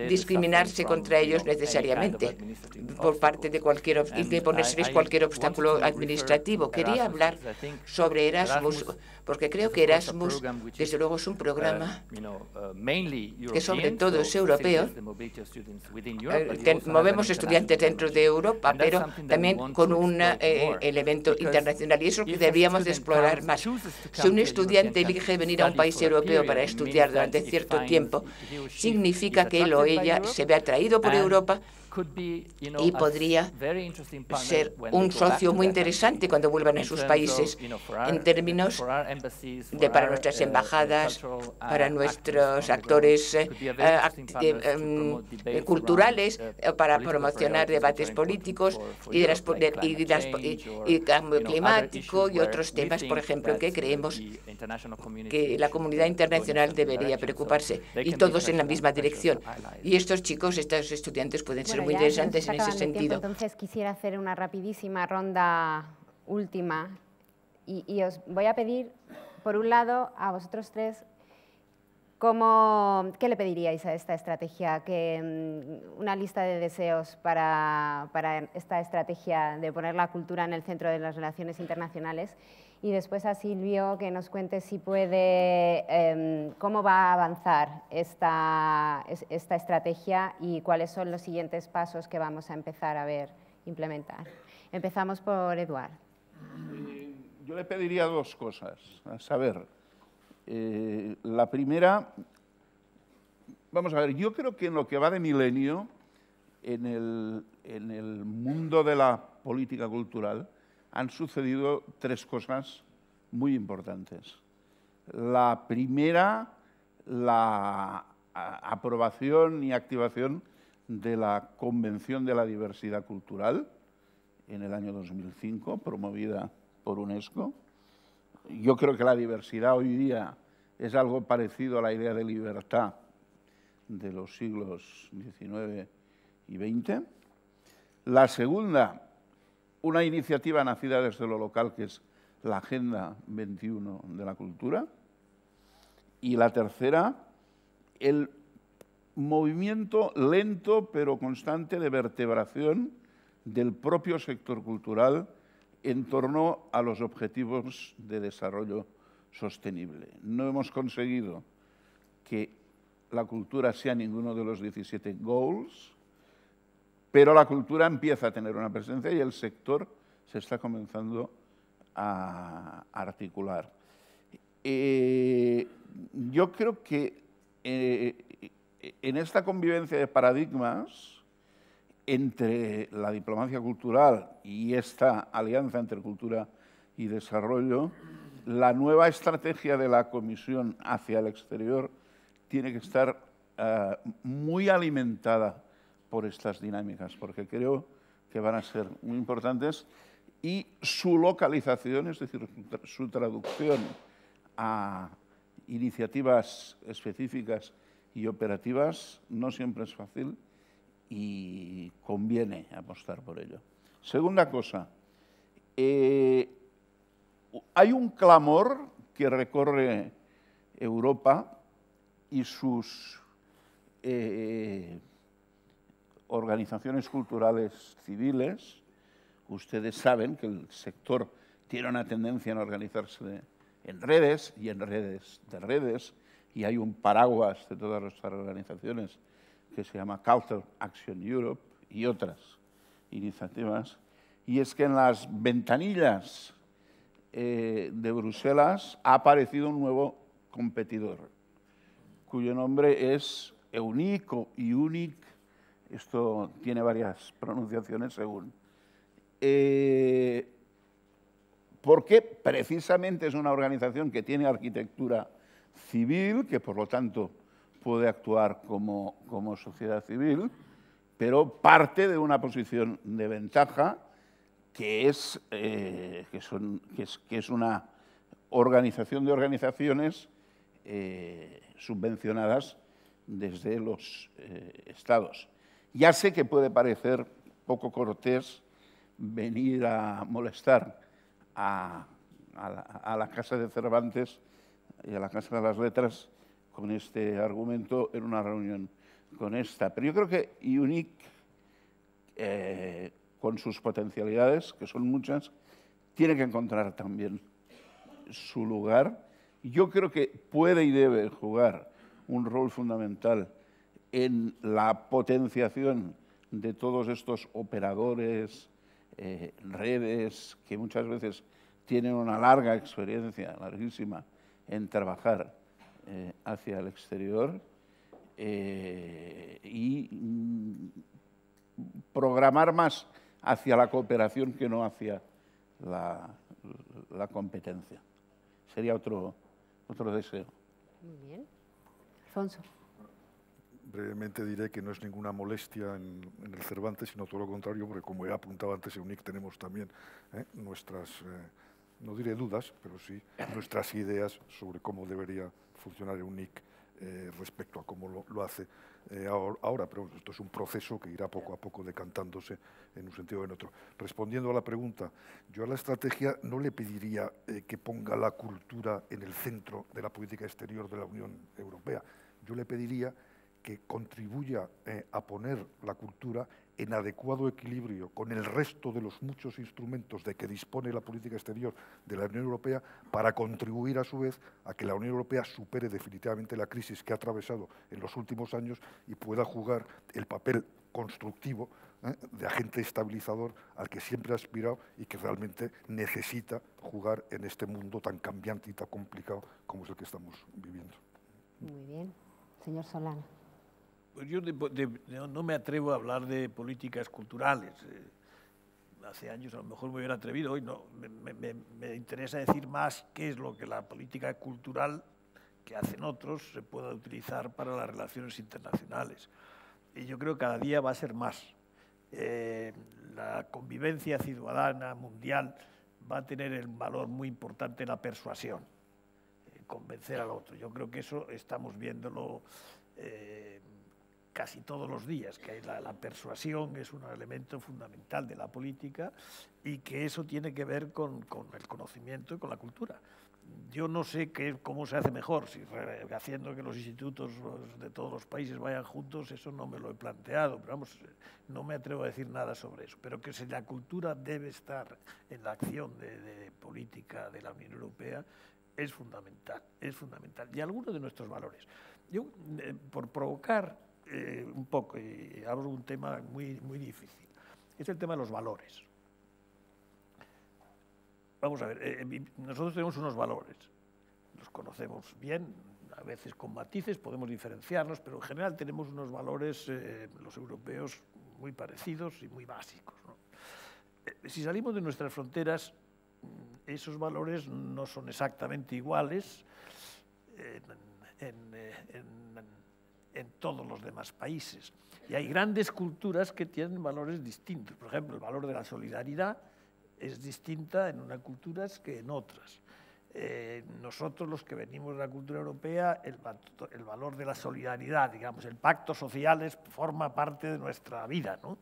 discriminarse contra ellos necesariamente por parte de de ponerse cualquier obstáculo administrativo. Quería hablar sobre Erasmus, porque creo que Erasmus, desde luego, es un programa que sobre todo es europeo, movemos estudiantes dentro de Europa, pero también con un elemento internacional, y eso es lo que deberíamos de explorar más. Si un estudiante elige venir a un país europeo para estudiar durante cierto tiempo, significa que él o ella se ve atraído por Europa y podría ser un socio muy interesante cuando vuelvan a sus países, en términos de para nuestras embajadas, para nuestros actores culturales, para promocionar debates políticos y cambio climático y otros temas, por ejemplo, en que creemos que la comunidad internacional debería preocuparse, y todos en la misma dirección. Y estos chicos, estos estudiantes pueden ser muy interesantes en ese sentido. Entonces quisiera hacer una rapidísima ronda última y os voy a pedir, por un lado, a vosotros tres, ¿qué le pediríais a esta estrategia? Una lista de deseos para esta estrategia de poner la cultura en el centro de las relaciones internacionales. Y después a Silvio, que nos cuente si puede, cómo va a avanzar esta estrategia y cuáles son los siguientes pasos que vamos a empezar a ver implementar. Empezamos por Eduard. Yo le pediría dos cosas. A saber, la primera, vamos a ver, yo creo que en lo que va de milenio, en el mundo de la política cultural, han sucedido tres cosas muy importantes. La primera, la aprobación y activación de la Convención de la Diversidad Cultural en el año 2005, promovida por UNESCO. Yo creo que la diversidad hoy día es algo parecido a la idea de libertad de los siglos XIX y XX. La segunda, una iniciativa nacida desde lo local, que es la Agenda 21 de la Cultura. Y la tercera, el movimiento lento pero constante de vertebración del propio sector cultural en torno a los objetivos de desarrollo sostenible. No hemos conseguido que la cultura sea ninguno de los 17 goals, pero la cultura empieza a tener una presencia y el sector se está comenzando a articular. Yo creo que en esta convivencia de paradigmas entre la diplomacia cultural y esta alianza entre cultura y desarrollo, la nueva estrategia de la Comisión hacia el exterior tiene que estar muy alimentada por estas dinámicas, porque creo que van a ser muy importantes y su localización, es decir, su traducción a iniciativas específicas y operativas no siempre es fácil y conviene apostar por ello. Segunda cosa, hay un clamor que recorre Europa y sus organizaciones culturales civiles. Ustedes saben que el sector tiene una tendencia en organizarse en redes y en redes de redes, y hay un paraguas de todas nuestras organizaciones que se llama Culture Action Europe y otras iniciativas, y es que en las ventanillas de Bruselas ha aparecido un nuevo competidor, cuyo nombre es EUNIC o IUNIC, esto tiene varias pronunciaciones según. Porque precisamente es una organización que tiene arquitectura civil, que por lo tanto puede actuar como sociedad civil, pero parte de una posición de ventaja que es una organización de organizaciones subvencionadas desde los estados. Ya sé que puede parecer poco cortés venir a molestar a la Casa de Cervantes y a la Casa de las Letras con este argumento en una reunión con esta. Pero yo creo que IUNIC, con sus potencialidades, que son muchas, tiene que encontrar también su lugar. Yo creo que puede y debe jugar un rol fundamental en la potenciación de todos estos operadores, redes, que muchas veces tienen una larga experiencia, larguísima, en trabajar hacia el exterior y programar más hacia la cooperación que no hacia la competencia. Sería otro deseo. Muy bien. Alfonso. Brevemente diré que no es ninguna molestia en el Cervantes, sino todo lo contrario, porque como he apuntado antes, EUNIC tenemos también nuestras, no diré dudas, pero sí nuestras ideas sobre cómo debería funcionar EUNIC respecto a cómo lo hace ahora, pero esto es un proceso que irá poco a poco decantándose en un sentido o en otro. Respondiendo a la pregunta, yo a la estrategia no le pediría que ponga la cultura en el centro de la política exterior de la Unión Europea. Yo le pediría que contribuya a poner la cultura en adecuado equilibrio con el resto de los muchos instrumentos de que dispone la política exterior de la Unión Europea para contribuir a su vez a que la Unión Europea supere definitivamente la crisis que ha atravesado en los últimos años y pueda jugar el papel constructivo de agente estabilizador al que siempre ha aspirado y que realmente necesita jugar en este mundo tan cambiante y tan complicado como es el que estamos viviendo. Muy bien. Señor Solana. Pues yo no me atrevo a hablar de políticas culturales. Hace años a lo mejor me hubiera atrevido, hoy no. Me interesa decir más qué es lo que la política cultural que hacen otros se pueda utilizar para las relaciones internacionales. Y yo creo que cada día va a ser más. La convivencia ciudadana mundial va a tener el valor muy importante en la persuasión, convencer al otro. Yo creo que eso estamos viéndolo casi todos los días, que la persuasión es un elemento fundamental de la política y que eso tiene que ver con el conocimiento y con la cultura. Yo no sé cómo se hace mejor, si haciendo que los institutos de todos los países vayan juntos, eso no me lo he planteado, pero vamos, no me atrevo a decir nada sobre eso, pero que si la cultura debe estar en la acción de política de la Unión Europea, es fundamental, es fundamental. Y algunos de nuestros valores. Yo, por provocar un poco, y hablo de un tema muy, muy difícil, es el tema de los valores. Vamos a ver, nosotros tenemos unos valores, los conocemos bien, a veces con matices podemos diferenciarlos, pero en general tenemos unos valores, los europeos, muy parecidos y muy básicos, ¿no? Si salimos de nuestras fronteras, esos valores no son exactamente iguales en todos los demás países. Y hay grandes culturas que tienen valores distintos. Por ejemplo, el valor de la solidaridad es distinta en unas culturas que en otras. Nosotros, los que venimos de la cultura europea, el valor de la solidaridad, digamos, el pacto social forma parte de nuestra vida, ¿no?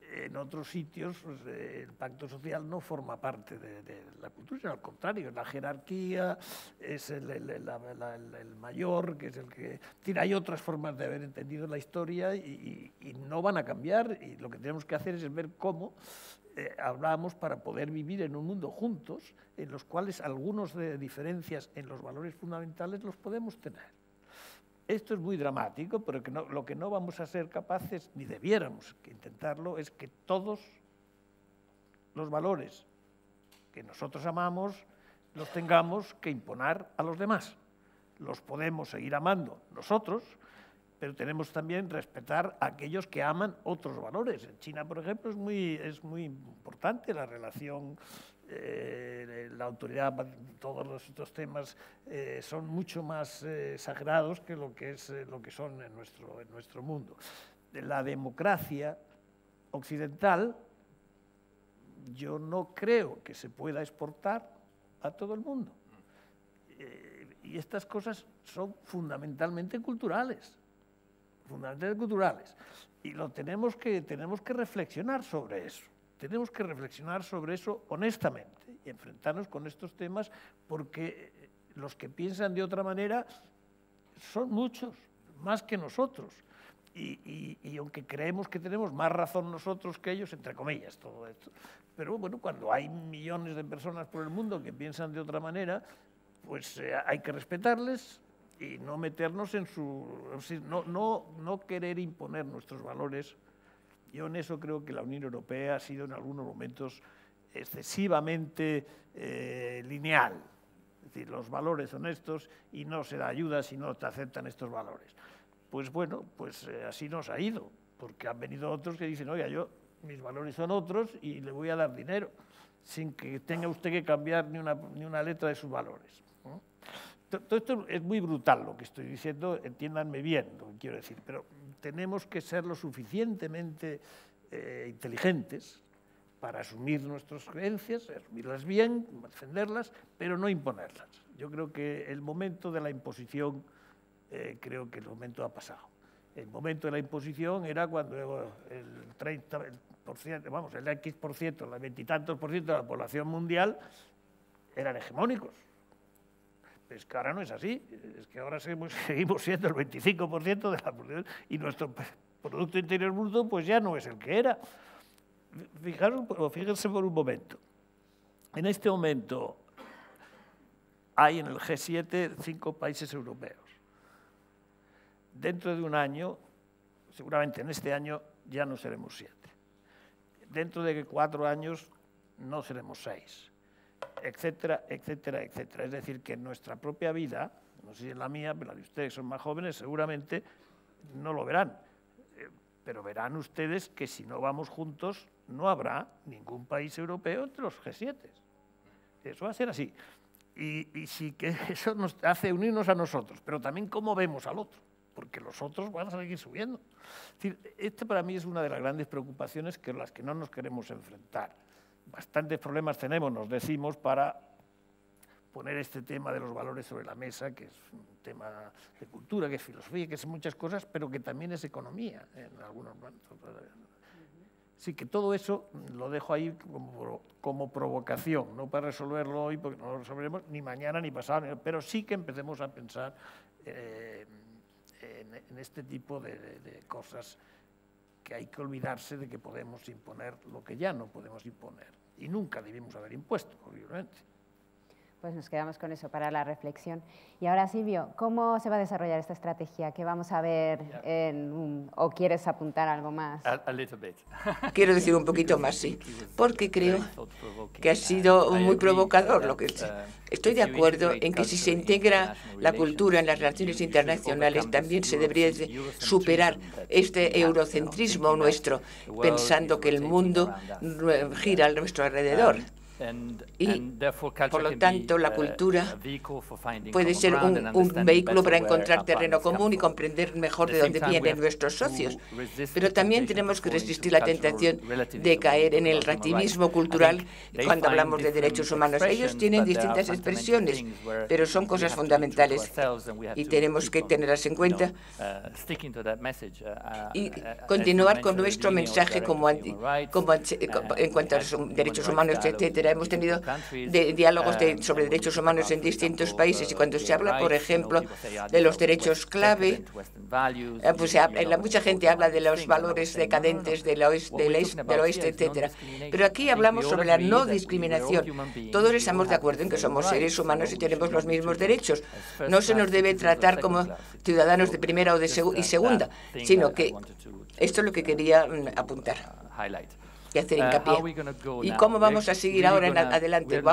En otros sitios, pues, el pacto social no forma parte de la cultura, sino al contrario, la jerarquía es el mayor, que es el que... hay otras formas de haber entendido la historia y no van a cambiar, y lo que tenemos que hacer es ver cómo hablamos para poder vivir en un mundo juntos, en los cuales algunos de diferencias en los valores fundamentales los podemos tener. Esto es muy dramático, pero lo que no vamos a ser capaces, ni debiéramos intentarlo, es que todos los valores que nosotros amamos los tengamos que imponer a los demás. Los podemos seguir amando nosotros, pero tenemos también que respetar a aquellos que aman otros valores. En China, por ejemplo, es muy importante la relación, la autoridad, todos estos temas son mucho más sagrados que lo que son en nuestro mundo. La democracia occidental, yo no creo que se pueda exportar a todo el mundo. Y estas cosas son fundamentalmente culturales. Y tenemos que reflexionar sobre eso. Tenemos que reflexionar sobre eso honestamente y enfrentarnos con estos temas, porque los que piensan de otra manera son muchos, más que nosotros. Y aunque creemos que tenemos más razón nosotros que ellos, entre comillas, todo esto. Pero bueno, cuando hay millones de personas por el mundo que piensan de otra manera, pues hay que respetarles y no meternos en no querer imponer nuestros valores. Yo en eso creo que la Unión Europea ha sido en algunos momentos excesivamente lineal. Es decir, los valores son estos y no se da ayuda si no te aceptan estos valores. Pues bueno, pues así nos ha ido, porque han venido otros que dicen, oiga, mis valores son otros y le voy a dar dinero, sin que tenga usted que cambiar ni una letra de sus valores, ¿no? Todo esto es muy brutal lo que estoy diciendo, entiéndanme bien lo que quiero decir, pero tenemos que ser lo suficientemente inteligentes para asumir nuestras creencias, asumirlas bien, defenderlas, pero no imponerlas. Yo creo que el momento de la imposición, creo que el momento ha pasado. El momento de la imposición era cuando el 30%, vamos, el X%, el 20 y tantos % de la población mundial eran hegemónicos. Es que ahora no es así, es que ahora seguimos siendo el 25% de la población y nuestro Producto Interior Bruto pues ya no es el que era. Fíjense por un momento. En este momento hay en el G7 5 países europeos. Dentro de un año, seguramente en este año, ya no seremos 7. Dentro de 4 años no seremos 6. Etcétera, etcétera, etcétera. Es decir, que en nuestra propia vida, no sé si en la mía, pero la de ustedes son más jóvenes, seguramente no lo verán. Pero verán ustedes que si no vamos juntos, no habrá ningún país europeo entre los G7. Eso va a ser así. Y sí que eso nos hace unirnos a nosotros, pero también cómo vemos al otro, porque los otros van a seguir subiendo. Es decir, esta para mí es una de las grandes preocupaciones que las que no nos queremos enfrentar. Bastantes problemas tenemos, nos decimos, para poner este tema de los valores sobre la mesa, que es un tema de cultura, que es filosofía, que es muchas cosas, pero que también es economía en algunos momentos. Así que todo eso lo dejo ahí como provocación, no para resolverlo hoy, porque no lo resolveremos ni mañana ni pasado, pero sí que empecemos a pensar en este tipo de cosas, que hay que olvidarse de que podemos imponer lo que ya no podemos imponer. Y nunca debimos haber impuesto, obviamente. pues nos quedamos con eso para la reflexión. Y ahora, Silvio, ¿cómo se va a desarrollar esta estrategia? ¿Qué vamos a ver o quieres apuntar algo más? Quiero decir un poquito más, sí, porque creo que ha sido muy provocador lo que estoy de acuerdo en que si se integra la cultura en las relaciones internacionales también se debería superar este eurocentrismo nuestro, pensando que el mundo gira a nuestro alrededor. Y, por lo tanto, la cultura puede ser un vehículo para encontrar terreno común y comprender mejor de dónde vienen nuestros socios. Pero también tenemos que resistir la tentación de caer en el relativismo cultural cuando hablamos de derechos humanos. Ellos tienen distintas expresiones, pero son cosas fundamentales y tenemos que tenerlas en cuenta y continuar con nuestro mensaje en cuanto a los derechos humanos, etc. Hemos tenido diálogos sobre derechos humanos en distintos países y cuando se habla, por ejemplo, de los derechos clave, pues mucha gente habla de los valores decadentes del oeste, etc. Pero aquí hablamos sobre la no discriminación. Todos estamos de acuerdo en que somos seres humanos y tenemos los mismos derechos. No se nos debe tratar como ciudadanos de primera y segunda, sino que esto es lo que quería apuntar y hacer hincapié. ¿Y cómo vamos a seguir ahora en adelante?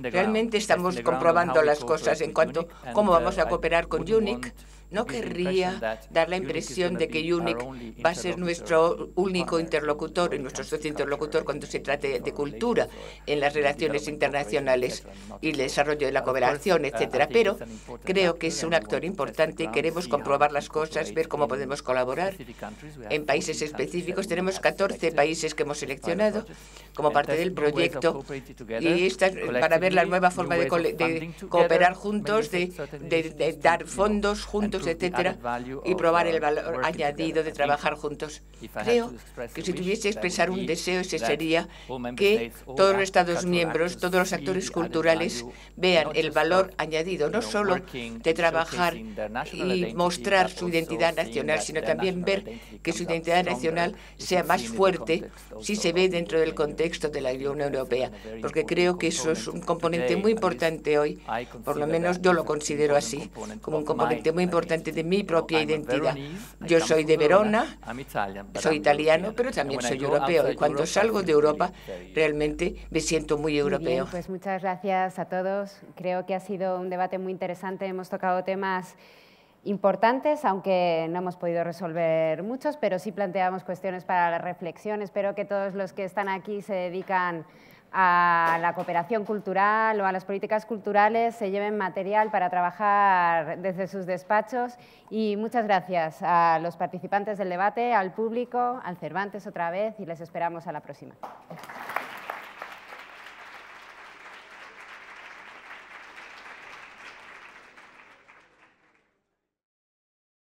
Realmente estamos comprobando las cosas en cuanto a cómo vamos a cooperar con UNIC. No querría dar la impresión de que UNIC va a ser nuestro único interlocutor y nuestro socio interlocutor cuando se trate de cultura en las relaciones internacionales y el desarrollo de la cooperación, etcétera. Pero creo que es un actor importante y queremos comprobar las cosas, ver cómo podemos colaborar en países específicos. Tenemos 14 países que hemos seleccionado como parte del proyecto y esta es para ver la nueva forma de cooperar juntos, de dar fondos juntos, etcétera, y probar el valor añadido de trabajar juntos. Creo que si tuviese que expresar un deseo, ese sería que todos los Estados miembros, todos los actores culturales vean el valor añadido, no solo de trabajar y mostrar su identidad nacional, sino también ver que su identidad nacional sea más fuerte si se ve dentro del contexto de la Unión Europea, porque creo que eso es un componente muy importante hoy, por lo menos yo lo considero así, como un componente muy importante de mi propia identidad. Yo soy de Verona, soy italiano, pero también soy europeo. Y cuando salgo de Europa, realmente me siento muy europeo. Bien, pues muchas gracias a todos. Creo que ha sido un debate muy interesante. Hemos tocado temas importantes, aunque no hemos podido resolver muchos, pero sí planteamos cuestiones para la reflexión. Espero que todos los que están aquí se dedican a la cooperación cultural o a las políticas culturales se lleven material para trabajar desde sus despachos y muchas gracias a los participantes del debate, al público, al Cervantes otra vez y les esperamos a la próxima.